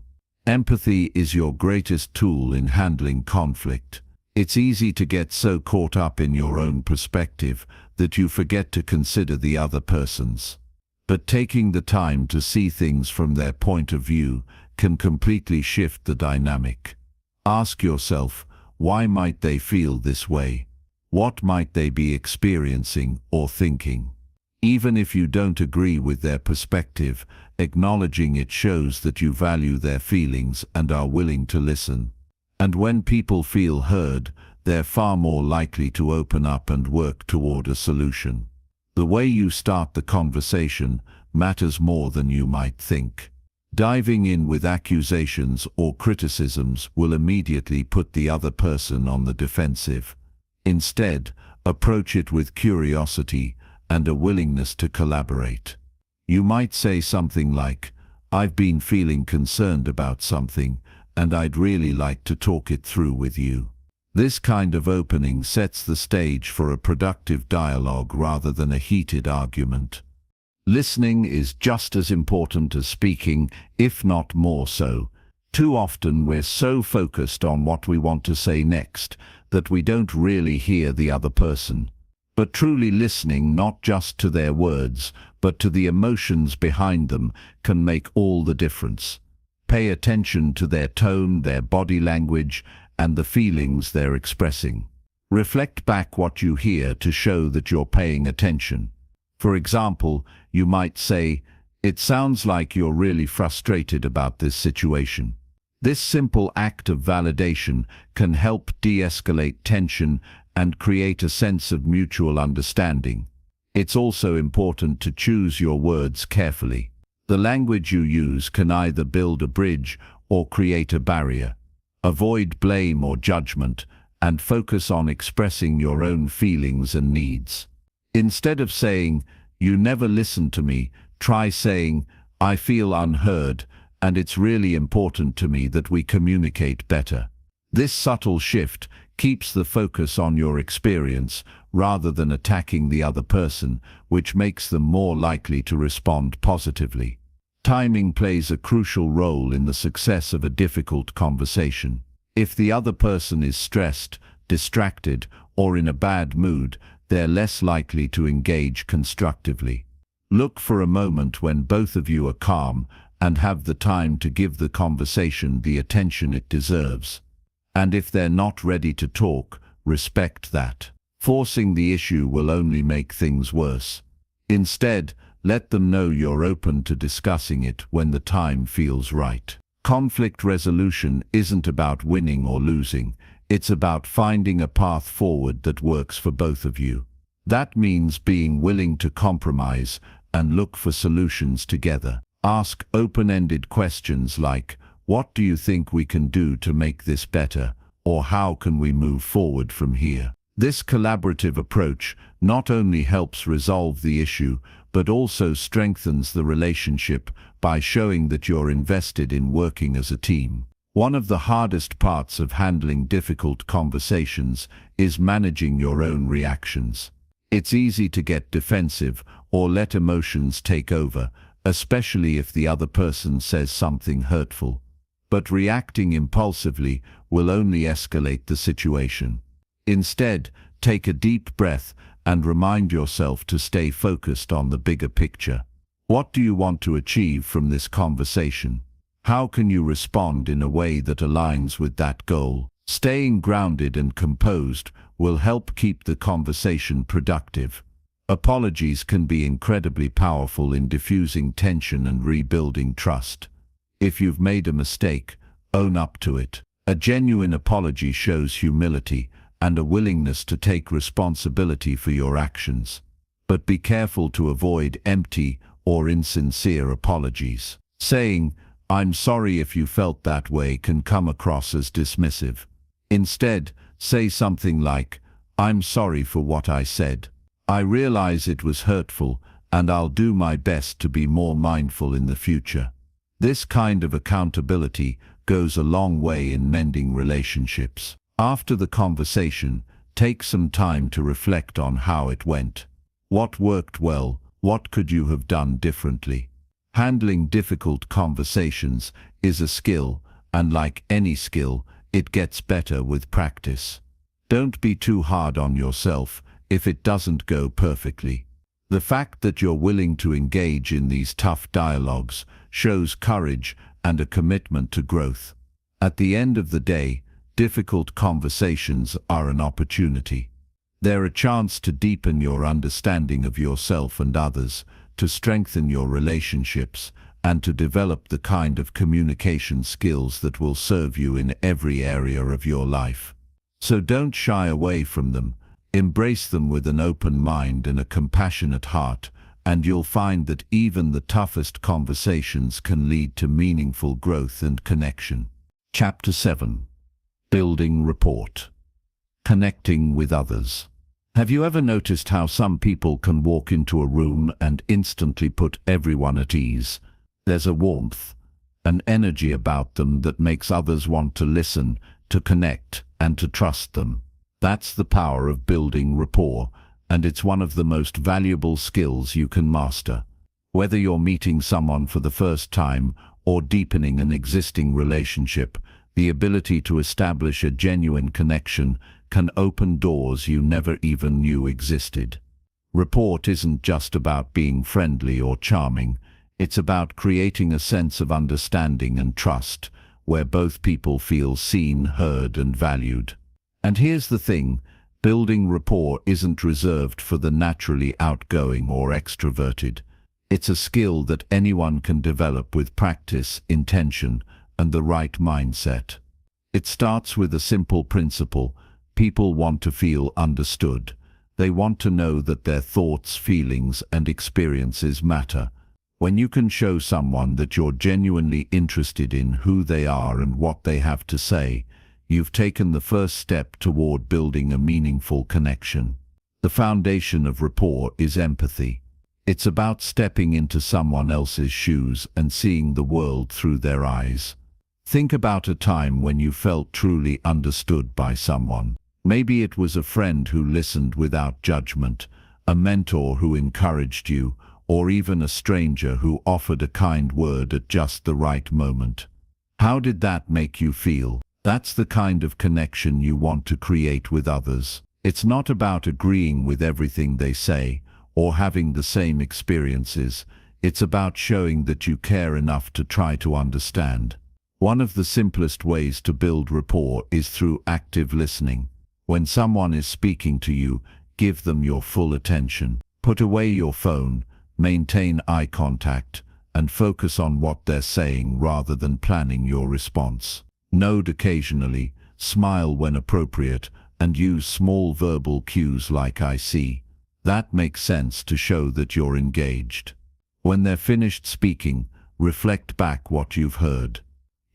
Empathy is your greatest tool in handling conflict. It's easy to get so caught up in your own perspective that you forget to consider the other person's. But taking the time to see things from their point of view can completely shift the dynamic. Ask yourself, why might they feel this way? What might they be experiencing or thinking? Even if you don't agree with their perspective, acknowledging it shows that you value their feelings and are willing to listen. And when people feel heard, they're far more likely to open up and work toward a solution. The way you start the conversation matters more than you might think. Diving in with accusations or criticisms will immediately put the other person on the defensive. Instead, approach it with curiosity and a willingness to collaborate. You might say something like, "I've been feeling concerned about something, and I'd really like to talk it through with you." This kind of opening sets the stage for a productive dialogue rather than a heated argument. Listening is just as important as speaking, if not more so. Too often we're so focused on what we want to say next that we don't really hear the other person. But truly listening not just to their words, but to the emotions behind them can make all the difference. Pay attention to their tone, their body language, and the feelings they're expressing. Reflect back what you hear to show that you're paying attention. For example, you might say, "It sounds like you're really frustrated about this situation." This simple act of validation can help de-escalate tension and create a sense of mutual understanding. It's also important to choose your words carefully. The language you use can either build a bridge or create a barrier. Avoid blame or judgment and focus on expressing your own feelings and needs. Instead of saying, "You never listen to me," try saying, "I feel unheard," and it's really important to me that we communicate better. This subtle shift keeps the focus on your experience rather than attacking the other person, which makes them more likely to respond positively. Timing plays a crucial role in the success of a difficult conversation. If the other person is stressed, distracted, or in a bad mood, they're less likely to engage constructively. Look for a moment when both of you are calm and have the time to give the conversation the attention it deserves. And if they're not ready to talk, respect that. Forcing the issue will only make things worse. Instead, let them know you're open to discussing it when the time feels right. Conflict resolution isn't about winning or losing. It's about finding a path forward that works for both of you. That means being willing to compromise and look for solutions together. Ask open-ended questions like, "What do you think we can do to make this better?" or "How can we move forward from here?" This collaborative approach not only helps resolve the issue, but also strengthens the relationship by showing that you're invested in working as a team. One of the hardest parts of handling difficult conversations is managing your own reactions. It's easy to get defensive or let emotions take over, especially if the other person says something hurtful. But reacting impulsively will only escalate the situation. Instead, take a deep breath and remind yourself to stay focused on the bigger picture. What do you want to achieve from this conversation? How can you respond in a way that aligns with that goal? Staying grounded and composed will help keep the conversation productive. Apologies can be incredibly powerful in diffusing tension and rebuilding trust. If you've made a mistake, own up to it. A genuine apology shows humility and a willingness to take responsibility for your actions. But be careful to avoid empty or insincere apologies. Saying, "I'm sorry if you felt that way," can come across as dismissive. Instead, say something like, "I'm sorry for what I said. I realize it was hurtful, and I'll do my best to be more mindful in the future." This kind of accountability goes a long way in mending relationships. After the conversation, take some time to reflect on how it went. What worked well? What could you have done differently? Handling difficult conversations is a skill, and like any skill, it gets better with practice. Don't be too hard on yourself if it doesn't go perfectly. The fact that you're willing to engage in these tough dialogues shows courage and a commitment to growth. At the end of the day, difficult conversations are an opportunity. They're a chance to deepen your understanding of yourself and others, to strengthen your relationships, and to develop the kind of communication skills that will serve you in every area of your life. So don't shy away from them. Embrace them with an open mind and a compassionate heart, and you'll find that even the toughest conversations can lead to meaningful growth and connection. Chapter 7. Building rapport. Connecting with others. Have you ever noticed how some people can walk into a room and instantly put everyone at ease? There's a warmth, an energy about them that makes others want to listen, to connect, and to trust them. That's the power of building rapport, and it's one of the most valuable skills you can master. Whether you're meeting someone for the first time or deepening an existing relationship, the ability to establish a genuine connection can open doors you never even knew existed. Rapport isn't just about being friendly or charming. It's about creating a sense of understanding and trust, where both people feel seen, heard, and valued. And here's the thing, building rapport isn't reserved for the naturally outgoing or extroverted. It's a skill that anyone can develop with practice, intention, and the right mindset. It starts with a simple principle. People want to feel understood. They want to know that their thoughts, feelings, and experiences matter. When you can show someone that you're genuinely interested in who they are and what they have to say, you've taken the first step toward building a meaningful connection. The foundation of rapport is empathy. It's about stepping into someone else's shoes and seeing the world through their eyes. Think about a time when you felt truly understood by someone. Maybe it was a friend who listened without judgment, a mentor who encouraged you, or even a stranger who offered a kind word at just the right moment. How did that make you feel? That's the kind of connection you want to create with others. It's not about agreeing with everything they say or having the same experiences. It's about showing that you care enough to try to understand. One of the simplest ways to build rapport is through active listening. When someone is speaking to you, give them your full attention. Put away your phone, maintain eye contact, and focus on what they're saying rather than planning your response. Nod occasionally, smile when appropriate, and use small verbal cues like "I see." That makes sense to show that you're engaged. When they're finished speaking, reflect back what you've heard.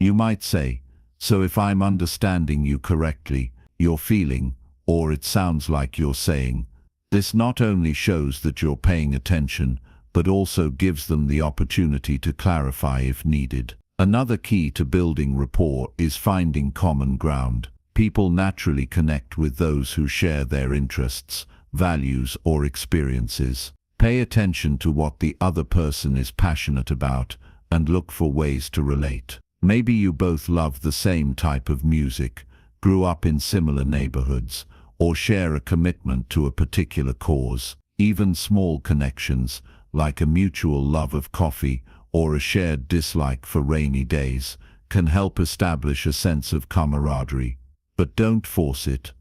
You might say, "So if I'm understanding you correctly, you're feeling," or "It sounds like you're saying." This not only shows that you're paying attention, but also gives them the opportunity to clarify if needed. Another key to building rapport is finding common ground. People naturally connect with those who share their interests, values, or experiences. Pay attention to what the other person is passionate about and look for ways to relate. Maybe you both love the same type of music, grew up in similar neighborhoods, or share a commitment to a particular cause. Even small connections, like a mutual love of coffee or a shared dislike for rainy days, can help establish a sense of camaraderie. But don't force it.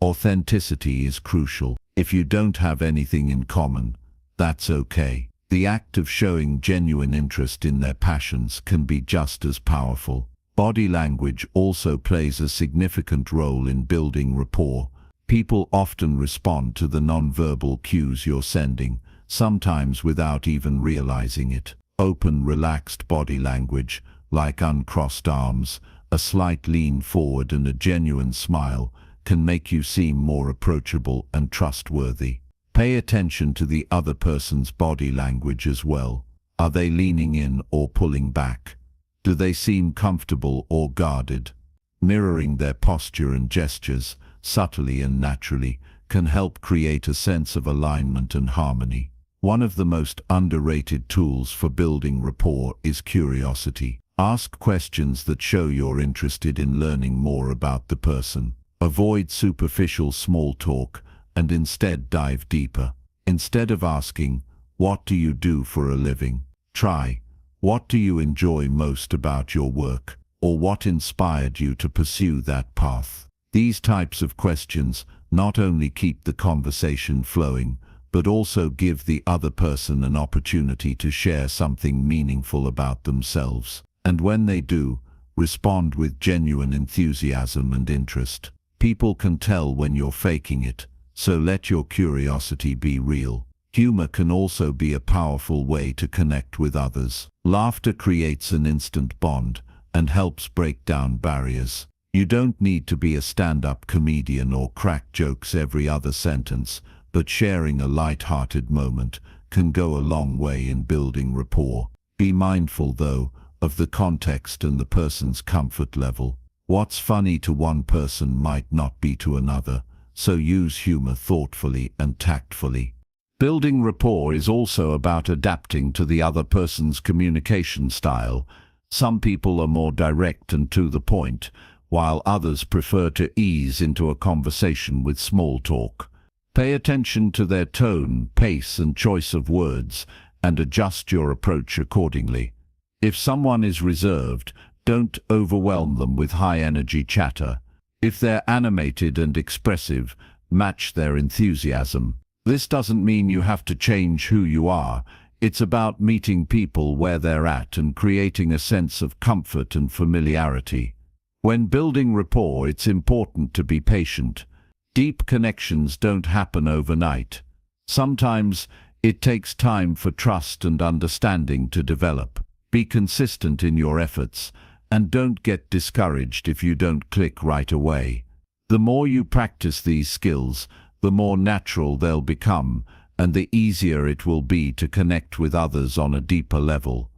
Authenticity is crucial. If you don't have anything in common, that's okay. The act of showing genuine interest in their passions can be just as powerful. Body language also plays a significant role in building rapport. People often respond to the nonverbal cues you're sending, sometimes without even realizing it. Open, relaxed body language, like uncrossed arms, a slight lean forward and a genuine smile, can make you seem more approachable and trustworthy. Pay attention to the other person's body language as well. Are they leaning in or pulling back? Do they seem comfortable or guarded? Mirroring their posture and gestures, subtly and naturally, can help create a sense of alignment and harmony. One of the most underrated tools for building rapport is curiosity. Ask questions that show you're interested in learning more about the person. Avoid superficial small talk and instead dive deeper. Instead of asking, "What do you do for a living?" try, "What do you enjoy most about your work?" or "What inspired you to pursue that path?" These types of questions not only keep the conversation flowing, but also give the other person an opportunity to share something meaningful about themselves. And when they do, respond with genuine enthusiasm and interest. People can tell when you're faking it, so let your curiosity be real. Humor can also be a powerful way to connect with others. Laughter creates an instant bond and helps break down barriers. You don't need to be a stand-up comedian or crack jokes every other sentence, but sharing a light-hearted moment can go a long way in building rapport. Be mindful, though, of the context and the person's comfort level. What's funny to one person might not be to another, so use humor thoughtfully and tactfully. Building rapport is also about adapting to the other person's communication style. Some people are more direct and to the point, while others prefer to ease into a conversation with small talk. Pay attention to their tone, pace, and choice of words, and adjust your approach accordingly. If someone is reserved, don't overwhelm them with high-energy chatter. If they're animated and expressive, match their enthusiasm. This doesn't mean you have to change who you are. It's about meeting people where they're at and creating a sense of comfort and familiarity. When building rapport, it's important to be patient. Deep connections don't happen overnight. Sometimes it takes time for trust and understanding to develop. Be consistent in your efforts, and don't get discouraged if you don't click right away. The more you practice these skills, the more natural they'll become, and the easier it will be to connect with others on a deeper level.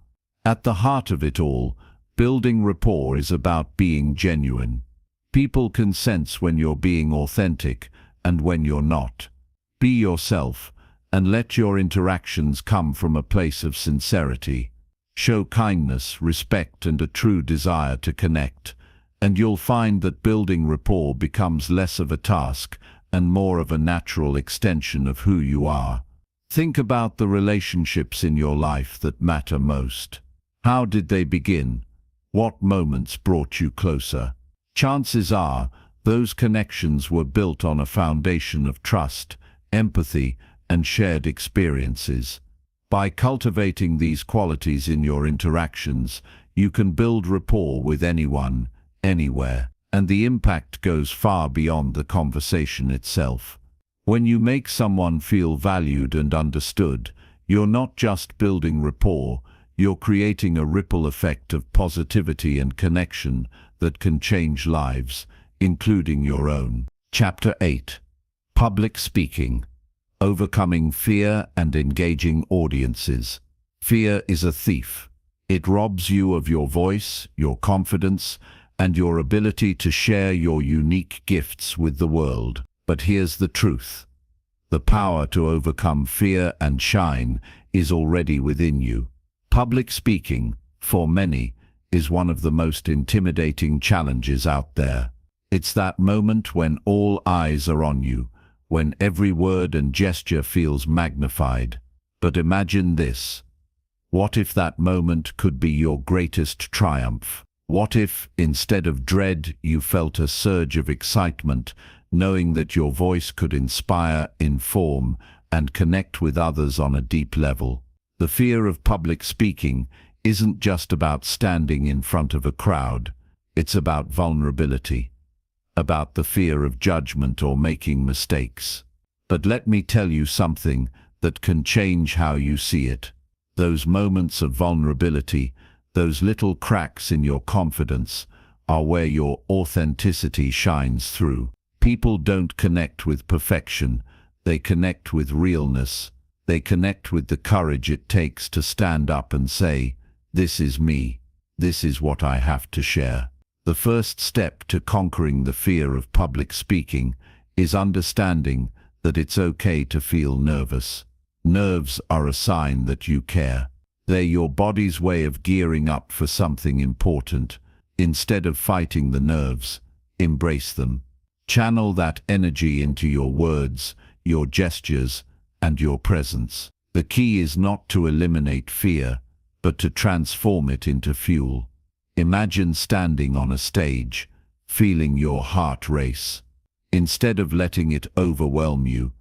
At the heart of it all, building rapport is about being genuine. People can sense when you're being authentic and when you're not. Be yourself, and let your interactions come from a place of sincerity. Show kindness, respect, and a true desire to connect, and you'll find that building rapport becomes less of a task and more of a natural extension of who you are. Think about the relationships in your life that matter most. How did they begin? What moments brought you closer? Chances are, those connections were built on a foundation of trust, empathy, and shared experiences. By cultivating these qualities in your interactions, you can build rapport with anyone, anywhere, and the impact goes far beyond the conversation itself. When you make someone feel valued and understood, you're not just building rapport, you're creating a ripple effect of positivity and connection that can change lives, including your own. Chapter 8. Public Speaking. Overcoming fear and engaging audiences. Fear is a thief. It robs you of your voice, your confidence, and your ability to share your unique gifts with the world. But here's the truth. The power to overcome fear and shine is already within you. Public speaking, for many, is one of the most intimidating challenges out there. It's that moment when all eyes are on you, when every word and gesture feels magnified. But imagine this. What if that moment could be your greatest triumph? What if, instead of dread, you felt a surge of excitement, knowing that your voice could inspire, inform, and connect with others on a deep level? The fear of public speaking isn't just about standing in front of a crowd. It's about vulnerability, about the fear of judgment or making mistakes. But let me tell you something that can change how you see it. Those moments of vulnerability, those little cracks in your confidence, are where your authenticity shines through. People don't connect with perfection, they connect with realness. They connect with the courage it takes to stand up and say, "This is me. This is what I have to share." The first step to conquering the fear of public speaking is understanding that it's okay to feel nervous. Nerves are a sign that you care. They're your body's way of gearing up for something important. Instead of fighting the nerves, embrace them. Channel that energy into your words, your gestures, and your presence. The key is not to eliminate fear, but to transform it into fuel. Imagine standing on a stage, feeling your heart race. Instead of letting it overwhelm you,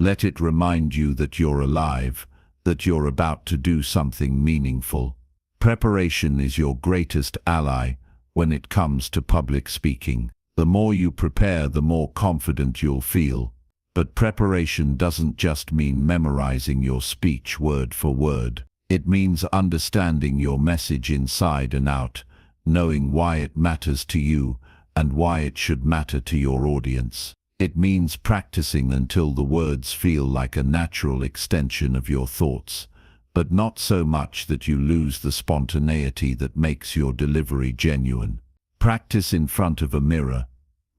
let it remind you that you're alive, that you're about to do something meaningful. Preparation is your greatest ally when it comes to public speaking. The more you prepare, the more confident you'll feel. But preparation doesn't just mean memorizing your speech word for word. It means understanding your message inside and out, knowing why it matters to you and why it should matter to your audience. It means practicing until the words feel like a natural extension of your thoughts, but not so much that you lose the spontaneity that makes your delivery genuine. Practice in front of a mirror.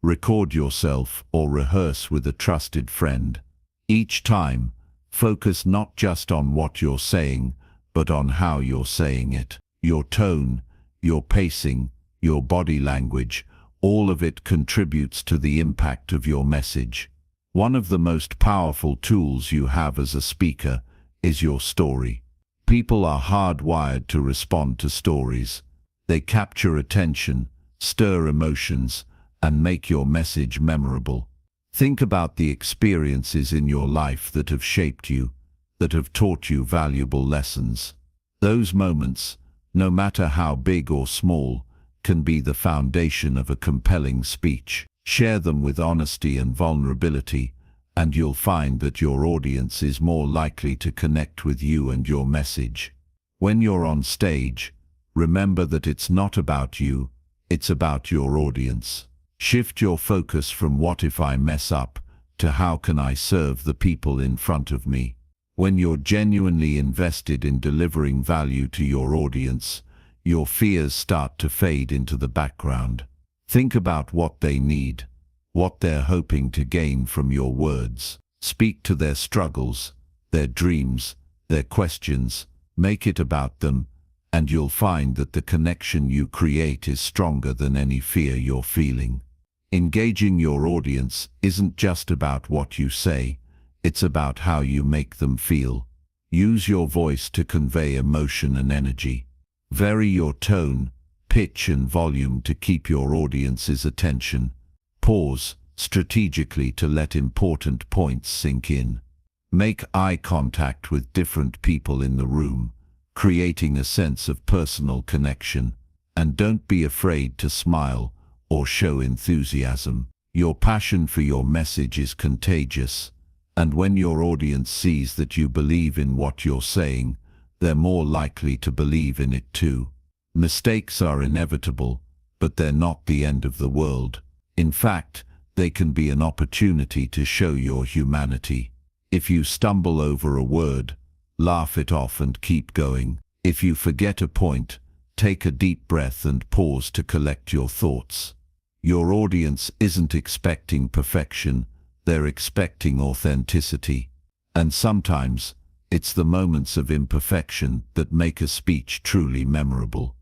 Record yourself or rehearse with a trusted friend. Each time, focus not just on what you're saying, but on how you're saying it. Your tone, your pacing, your body language, all of it contributes to the impact of your message. One of the most powerful tools you have as a speaker is your story. People are hardwired to respond to stories. They capture attention, stir emotions, and make your message memorable. Think about the experiences in your life that have shaped you, that have taught you valuable lessons. Those moments, no matter how big or small, can be the foundation of a compelling speech. Share them with honesty and vulnerability, and you'll find that your audience is more likely to connect with you and your message. When you're on stage, remember that it's not about you, it's about your audience. Shift your focus from "what if I mess up" to "how can I serve the people in front of me." When you're genuinely invested in delivering value to your audience, your fears start to fade into the background. Think about what they need, what they're hoping to gain from your words. Speak to their struggles, their dreams, their questions. Make it about them, and you'll find that the connection you create is stronger than any fear you're feeling. Engaging your audience isn't just about what you say, it's about how you make them feel. Use your voice to convey emotion and energy. Vary your tone, pitch and volume to keep your audience's attention. Pause strategically to let important points sink in. Make eye contact with different people in the room, creating a sense of personal connection. And don't be afraid to smile or show enthusiasm. Your passion for your message is contagious, and when your audience sees that you believe in what you're saying, they're more likely to believe in it too. Mistakes are inevitable, but they're not the end of the world. In fact, they can be an opportunity to show your humanity. If you stumble over a word, laugh it off and keep going. If you forget a point, take a deep breath and pause to collect your thoughts. Your audience isn't expecting perfection, they're expecting authenticity. And sometimes, it's the moments of imperfection that make a speech truly memorable.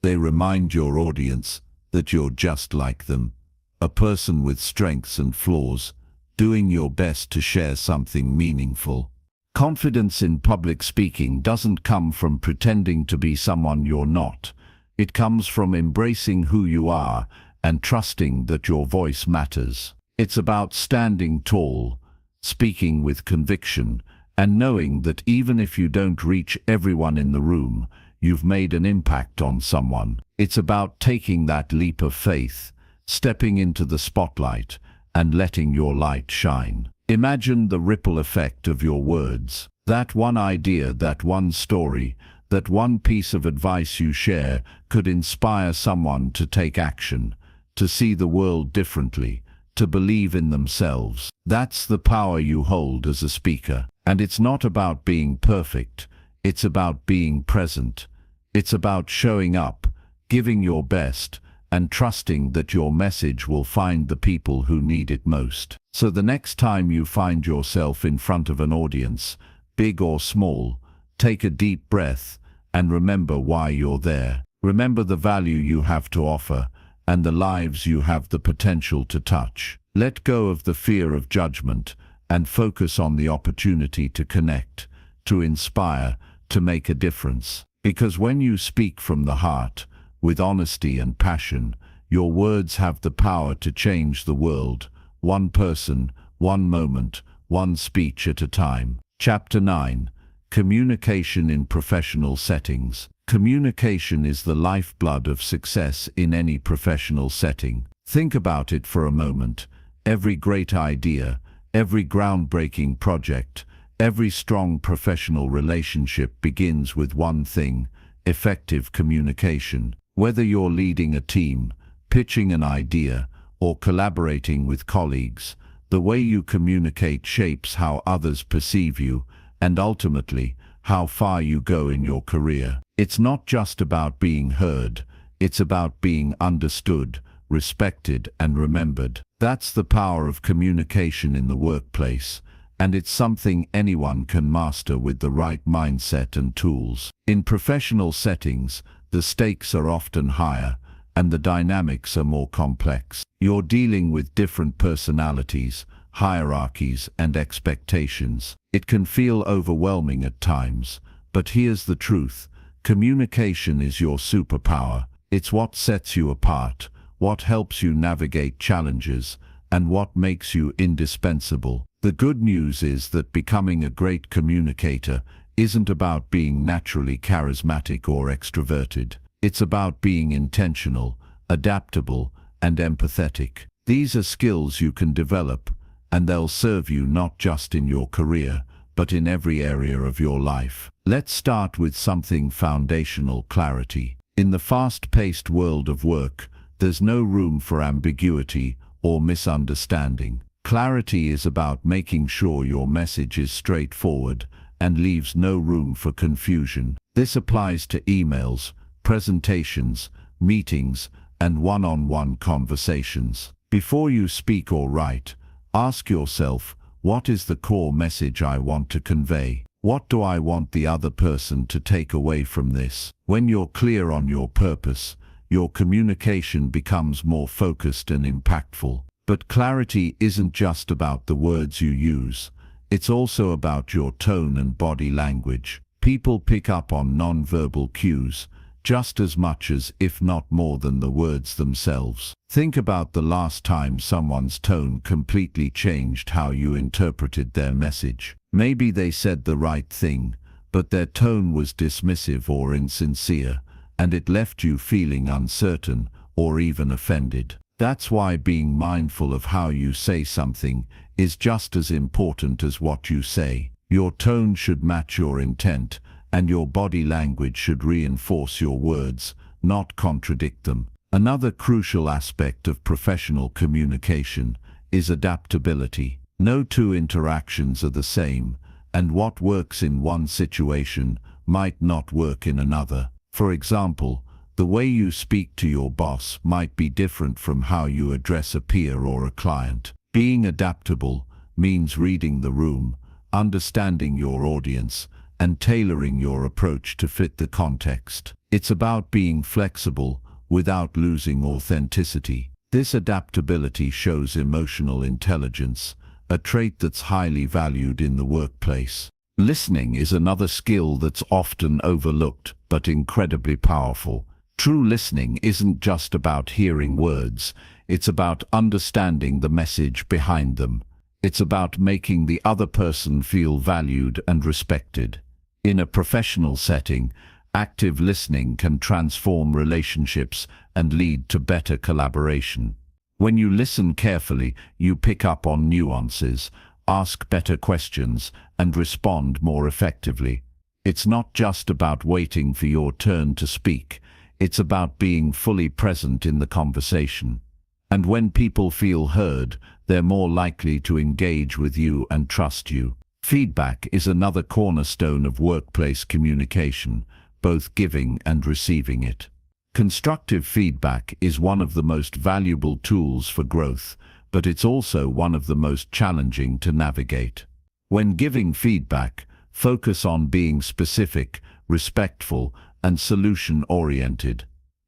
They remind your audience that you're just like them, a person with strengths and flaws, doing your best to share something meaningful. Confidence in public speaking doesn't come from pretending to be someone you're not. It comes from embracing who you are and trusting that your voice matters. It's about standing tall, speaking with conviction, and knowing that even if you don't reach everyone in the room, you've made an impact on someone. It's about taking that leap of faith, stepping into the spotlight, and letting your light shine. Imagine the ripple effect of your words. That one idea, that one story, that one piece of advice you share could inspire someone to take action, to see the world differently, to believe in themselves. That's the power you hold as a speaker. And it's not about being perfect, it's about being present. It's about showing up, giving your best, and trusting that your message will find the people who need it most. So the next time you find yourself in front of an audience, big or small, take a deep breath and remember why you're there. Remember the value you have to offer and the lives you have the potential to touch. Let go of the fear of judgment and focus on the opportunity to connect, to inspire, to make a difference. Because when you speak from the heart, with honesty and passion, your words have the power to change the world, one person, one moment, one speech at a time. Chapter 9. Communication in Professional Settings. Communication is the lifeblood of success in any professional setting. Think about it for a moment. Every great idea, every groundbreaking project, every strong professional relationship begins with one thing: effective communication. Whether you're leading a team, pitching an idea, or collaborating with colleagues, the way you communicate shapes how others perceive you and ultimately how far you go in your career. It's not just about being heard, it's about being understood, respected, and remembered. That's the power of communication in the workplace, and it's something anyone can master with the right mindset and tools. In professional settings, the stakes are often higher, and the dynamics are more complex. You're dealing with different personalities, hierarchies, and expectations. It can feel overwhelming at times, but here's the truth: communication is your superpower. It's what sets you apart, what helps you navigate challenges, and what makes you indispensable. The good news is that becoming a great communicator isn't about being naturally charismatic or extroverted. It's about being intentional, adaptable, and empathetic. These are skills you can develop, and they'll serve you not just in your career, but in every area of your life. Let's start with something foundational: clarity. In the fast-paced world of work, there's no room for ambiguity or misunderstanding. Clarity is about making sure your message is straightforward and leaves no room for confusion. This applies to emails, presentations, meetings, and one-on-one conversations. Before you speak or write, ask yourself, what is the core message I want to convey? What do I want the other person to take away from this? When you're clear on your purpose, your communication becomes more focused and impactful. But clarity isn't just about the words you use. It's also about your tone and body language. People pick up on non-verbal cues just as much as, if not more than, the words themselves. Think about the last time someone's tone completely changed how you interpreted their message. Maybe they said the right thing, but their tone was dismissive or insincere, and it left you feeling uncertain or even offended. That's why being mindful of how you say something is just as important as what you say. Your tone should match your intent, and your body language should reinforce your words, not contradict them. Another crucial aspect of professional communication is adaptability. No two interactions are the same, and what works in one situation might not work in another. For example, the way you speak to your boss might be different from how you address a peer or a client. Being adaptable means reading the room, understanding your audience, and tailoring your approach to fit the context. It's about being flexible without losing authenticity. This adaptability shows emotional intelligence, a trait that's highly valued in the workplace. Listening is another skill that's often overlooked but incredibly powerful. True listening isn't just about hearing words, it's about understanding the message behind them. It's about making the other person feel valued and respected. In a professional setting, active listening can transform relationships and lead to better collaboration. When you listen carefully, you pick up on nuances, ask better questions, and respond more effectively. It's not just about waiting for your turn to speak. It's about being fully present in the conversation. And when people feel heard, they're more likely to engage with you and trust you. Feedback is another cornerstone of workplace communication, both giving and receiving it. Constructive feedback is one of the most valuable tools for growth, but it's also one of the most challenging to navigate. When giving feedback, focus on being specific, respectful, and solution-oriented.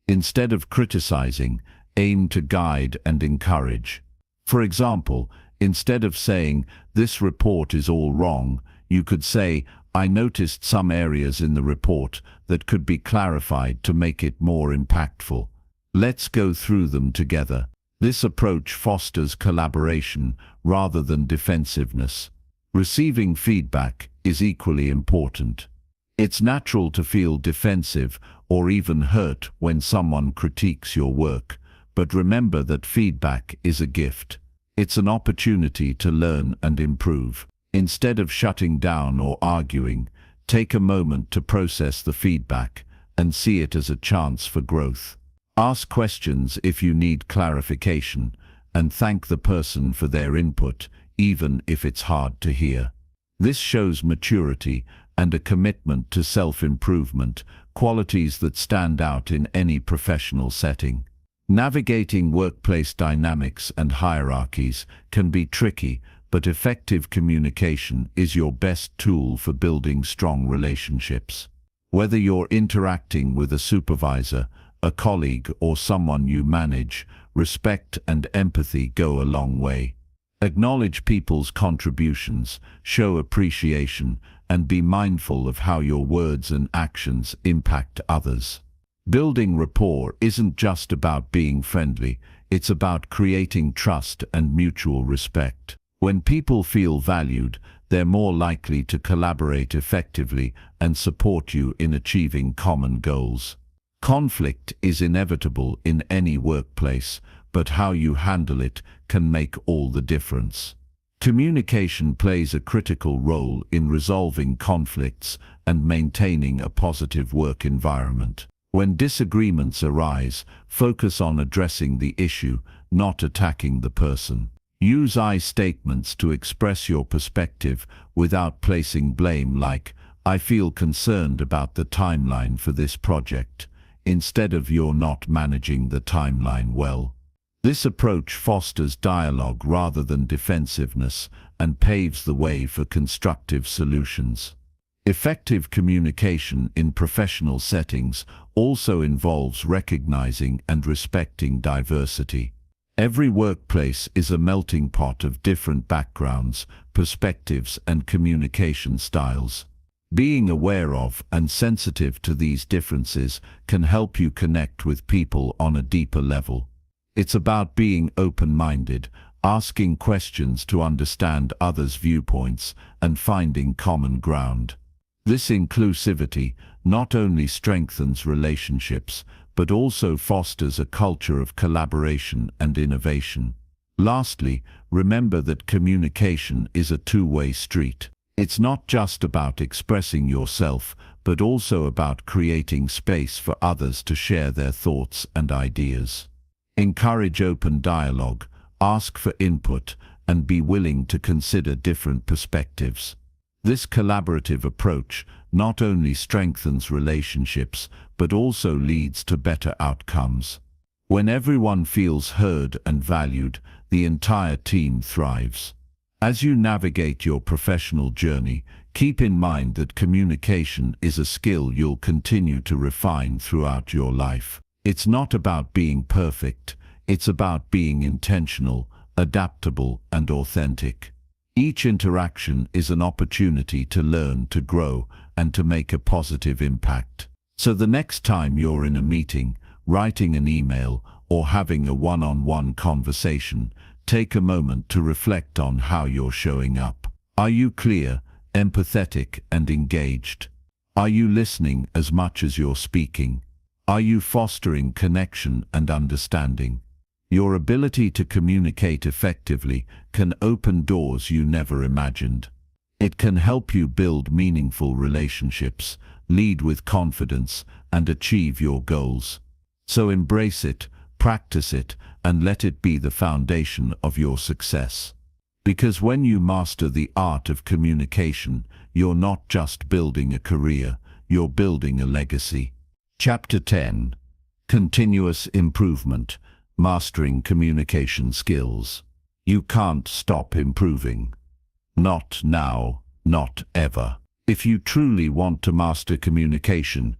Instead of criticizing, aim to guide and encourage. For example, instead of saying, "This report is all wrong," you could say, "I noticed some areas in the report that could be clarified to make it more impactful. Let's go through them together." This approach fosters collaboration rather than defensiveness. Receiving feedback is equally important. It's natural to feel defensive or even hurt when someone critiques your work, but remember that feedback is a gift. It's an opportunity to learn and improve. Instead of shutting down or arguing, take a moment to process the feedback and see it as a chance for growth. Ask questions if you need clarification, and thank the person for their input, even if it's hard to hear. This shows maturity and a commitment to self-improvement, qualities that stand out in any professional setting. Navigating workplace dynamics and hierarchies can be tricky, but effective communication is your best tool for building strong relationships. Whether you're interacting with a supervisor, a colleague, or someone you manage, respect and empathy go a long way. Acknowledge people's contributions, show appreciation, and be mindful of how your words and actions impact others. Building rapport isn't just about being friendly, it's about creating trust and mutual respect. When people feel valued, they're more likely to collaborate effectively and support you in achieving common goals. Conflict is inevitable in any workplace, but how you handle it can make all the difference. Communication plays a critical role in resolving conflicts and maintaining a positive work environment. When disagreements arise, focus on addressing the issue, not attacking the person. Use I statements to express your perspective without placing blame, like, "I feel concerned about the timeline for this project," instead of "You're not managing the timeline well." This approach fosters dialogue rather than defensiveness and paves the way for constructive solutions. Effective communication in professional settings also involves recognizing and respecting diversity. Every workplace is a melting pot of different backgrounds, perspectives, and communication styles. Being aware of and sensitive to these differences can help you connect with people on a deeper level. It's about being open-minded, asking questions to understand others' viewpoints, and finding common ground. This inclusivity not only strengthens relationships, but also fosters a culture of collaboration and innovation. Lastly, remember that communication is a two-way street. It's not just about expressing yourself, but also about creating space for others to share their thoughts and ideas. Encourage open dialogue, ask for input, and be willing to consider different perspectives. This collaborative approach not only strengthens relationships, but also leads to better outcomes. When everyone feels heard and valued, the entire team thrives. As you navigate your professional journey, keep in mind that communication is a skill you'll continue to refine throughout your life. It's not about being perfect, it's about being intentional, adaptable, and authentic. Each interaction is an opportunity to learn, to grow, and to make a positive impact. So the next time you're in a meeting, writing an email, or having a one-on-one conversation, take a moment to reflect on how you're showing up. Are you clear, empathetic, and engaged? Are you listening as much as you're speaking? Are you fostering connection and understanding? Your ability to communicate effectively can open doors you never imagined. It can help you build meaningful relationships, lead with confidence, and achieve your goals. So embrace it, practice it, and let it be the foundation of your success. Because when you master the art of communication, you're not just building a career, you're building a legacy. Chapter 10. Continuous Improvement. Mastering Communication Skills. You can't stop improving. Not now, not ever. If you truly want to master communication,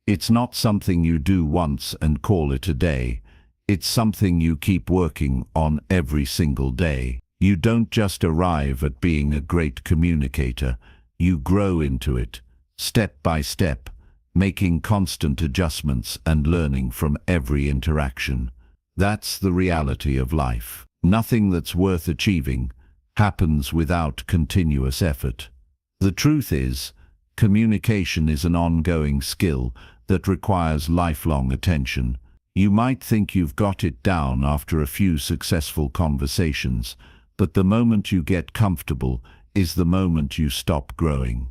it's not something you do once and call it a day. It's something you keep working on every single day. You don't just arrive at being a great communicator, you grow into it, step by step, making constant adjustments and learning from every interaction. That's the reality of life. Nothing that's worth achieving happens without continuous effort. The truth is, communication is an ongoing skill that requires lifelong attention. You might think you've got it down after a few successful conversations, but the moment you get comfortable is the moment you stop growing.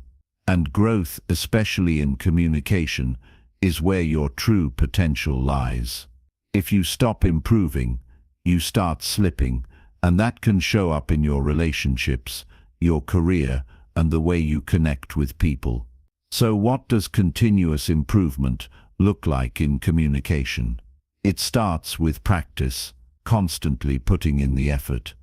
And growth, especially in communication, is where your true potential lies. If you stop improving, you start slipping, and that can show up in your relationships, your career, and the way you connect with people. So what does continuous improvement look like in communication? It starts with practice, constantly putting in the effort.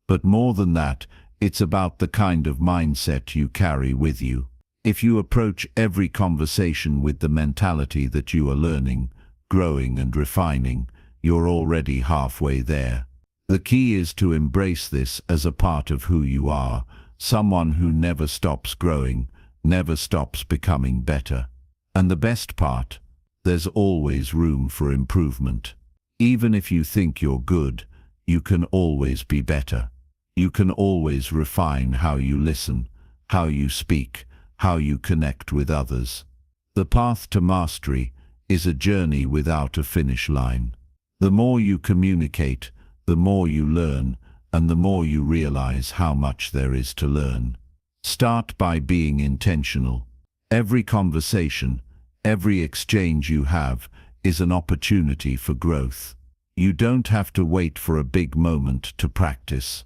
But more than that, it's about the kind of mindset you carry with you. If you approach every conversation with the mentality that you are learning, growing, and refining, you're already halfway there. The key is to embrace this as a part of who you are, someone who never stops growing, never stops becoming better. And the best part, there's always room for improvement. Even if you think you're good, you can always be better. You can always refine how you listen, how you speak, how you connect with others. The path to mastery is a journey without a finish line. The more you communicate, the more you learn, and the more you realize how much there is to learn. Start by being intentional. Every conversation, every exchange you have is an opportunity for growth. You don't have to wait for a big moment to practice.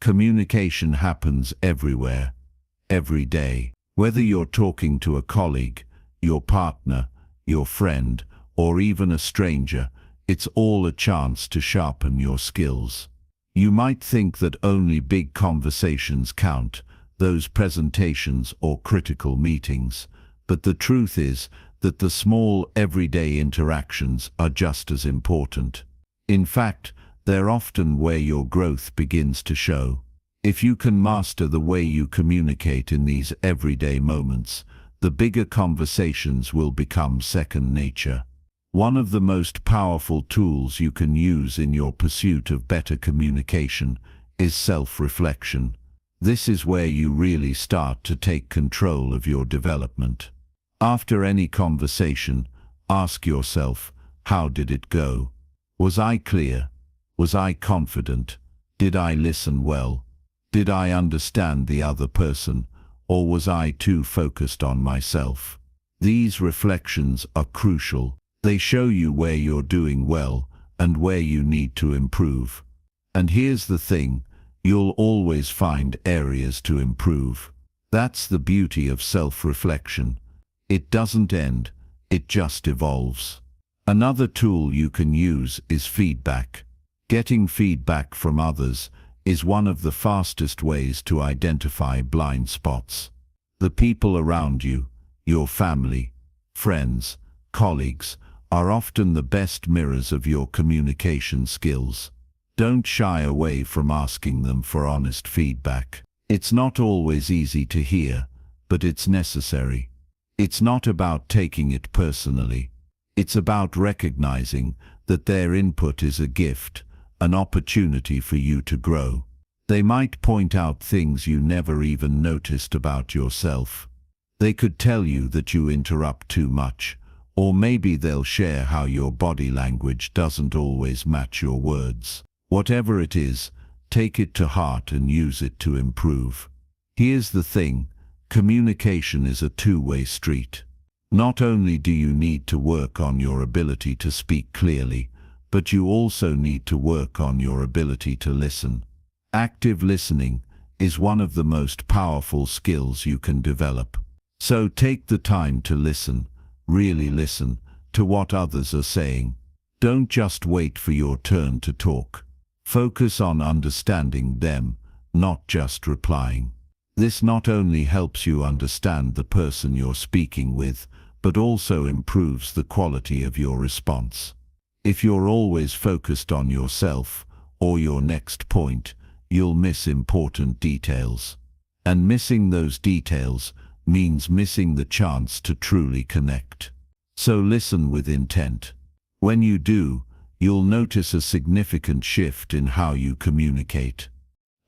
Communication happens everywhere, every day. Whether you're talking to a colleague, your partner, your friend, or even a stranger, it's all a chance to sharpen your skills. You might think that only big conversations count, those presentations or critical meetings, but the truth is that the small everyday interactions are just as important. In fact, they're often where your growth begins to show. If you can master the way you communicate in these everyday moments, the bigger conversations will become second nature. One of the most powerful tools you can use in your pursuit of better communication is self-reflection. This is where you really start to take control of your development. After any conversation, ask yourself, how did it go? Was I clear? Was I confident? Did I listen well? Did I understand the other person, or was I too focused on myself? These reflections are crucial. They show you where you're doing well and where you need to improve. And here's the thing, you'll always find areas to improve. That's the beauty of self-reflection. It doesn't end, it just evolves. Another tool you can use is feedback. Getting feedback from others is one of the fastest ways to identify blind spots. The people around you, your family, friends, colleagues, are often the best mirrors of your communication skills. Don't shy away from asking them for honest feedback. It's not always easy to hear, but it's necessary. It's not about taking it personally. It's about recognizing that their input is a gift, an opportunity for you to grow. They might point out things you never even noticed about yourself. They could tell you that you interrupt too much, or maybe they'll share how your body language doesn't always match your words. Whatever it is, take it to heart and use it to improve. Here's the thing, communication is a two-way street. Not only do you need to work on your ability to speak clearly, but you also need to work on your ability to listen. Active listening is one of the most powerful skills you can develop. So take the time to listen, really listen, to what others are saying. Don't just wait for your turn to talk. Focus on understanding them, not just replying. This not only helps you understand the person you're speaking with, but also improves the quality of your response. If you're always focused on yourself or your next point, you'll miss important details. And missing those details means missing the chance to truly connect. So listen with intent. When you do, you'll notice a significant shift in how you communicate.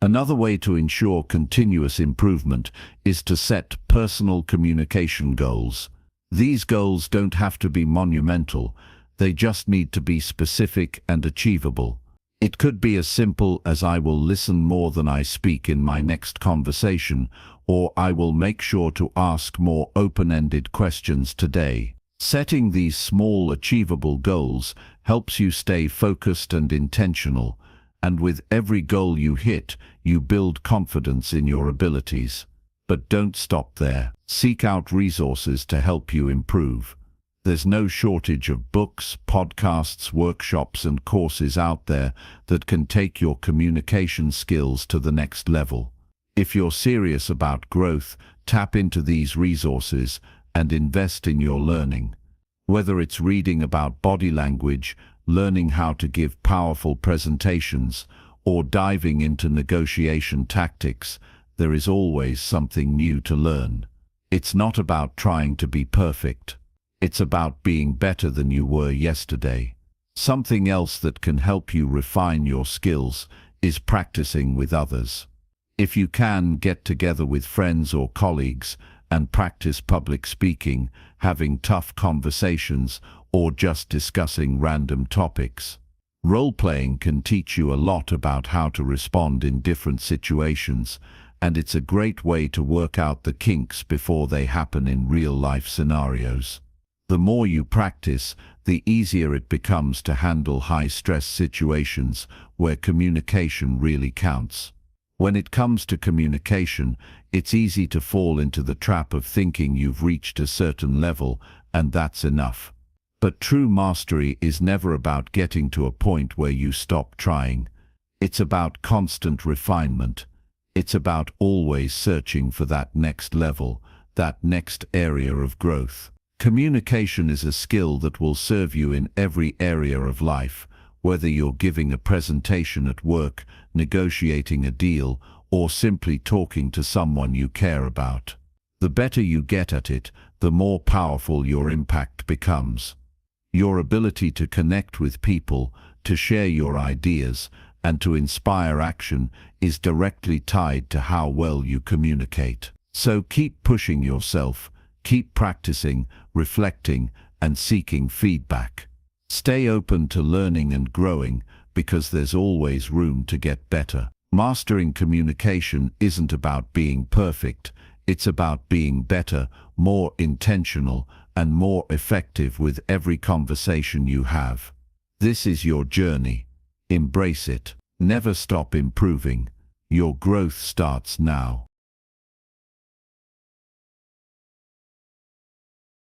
Another way to ensure continuous improvement is to set personal communication goals. These goals don't have to be monumental, they just need to be specific and achievable. It could be as simple as I will listen more than I speak in my next conversation, or I will make sure to ask more open-ended questions today. Setting these small, achievable goals helps you stay focused and intentional, and with every goal you hit, you build confidence in your abilities. But don't stop there. Seek out resources to help you improve. There's no shortage of books, podcasts, workshops, and courses out there that can take your communication skills to the next level. If you're serious about growth, tap into these resources and invest in your learning. Whether it's reading about body language, learning how to give powerful presentations, or diving into negotiation tactics, there is always something new to learn. It's not about trying to be perfect. It's about being better than you were yesterday. Something else that can help you refine your skills is practicing with others. If you can, get together with friends or colleagues and practice public speaking, having tough conversations, or just discussing random topics. Role-playing can teach you a lot about how to respond in different situations, and it's a great way to work out the kinks before they happen in real-life scenarios. The more you practice, the easier it becomes to handle high-stress situations where communication really counts. When it comes to communication, it's easy to fall into the trap of thinking you've reached a certain level and that's enough. But true mastery is never about getting to a point where you stop trying. It's about constant refinement. It's about always searching for that next level, that next area of growth. Communication is a skill that will serve you in every area of life, whether you're giving a presentation at work, negotiating a deal, or simply talking to someone you care about. The better you get at it, the more powerful your impact becomes. Your ability to connect with people, to share your ideas, and to inspire action is directly tied to how well you communicate. So keep pushing yourself, keep practicing, reflecting, and seeking feedback. Stay open to learning and growing, because there's always room to get better. Mastering communication isn't about being perfect, it's about being better, more intentional, and more effective with every conversation you have. This is your journey. Embrace it. Never stop improving. Your growth starts now.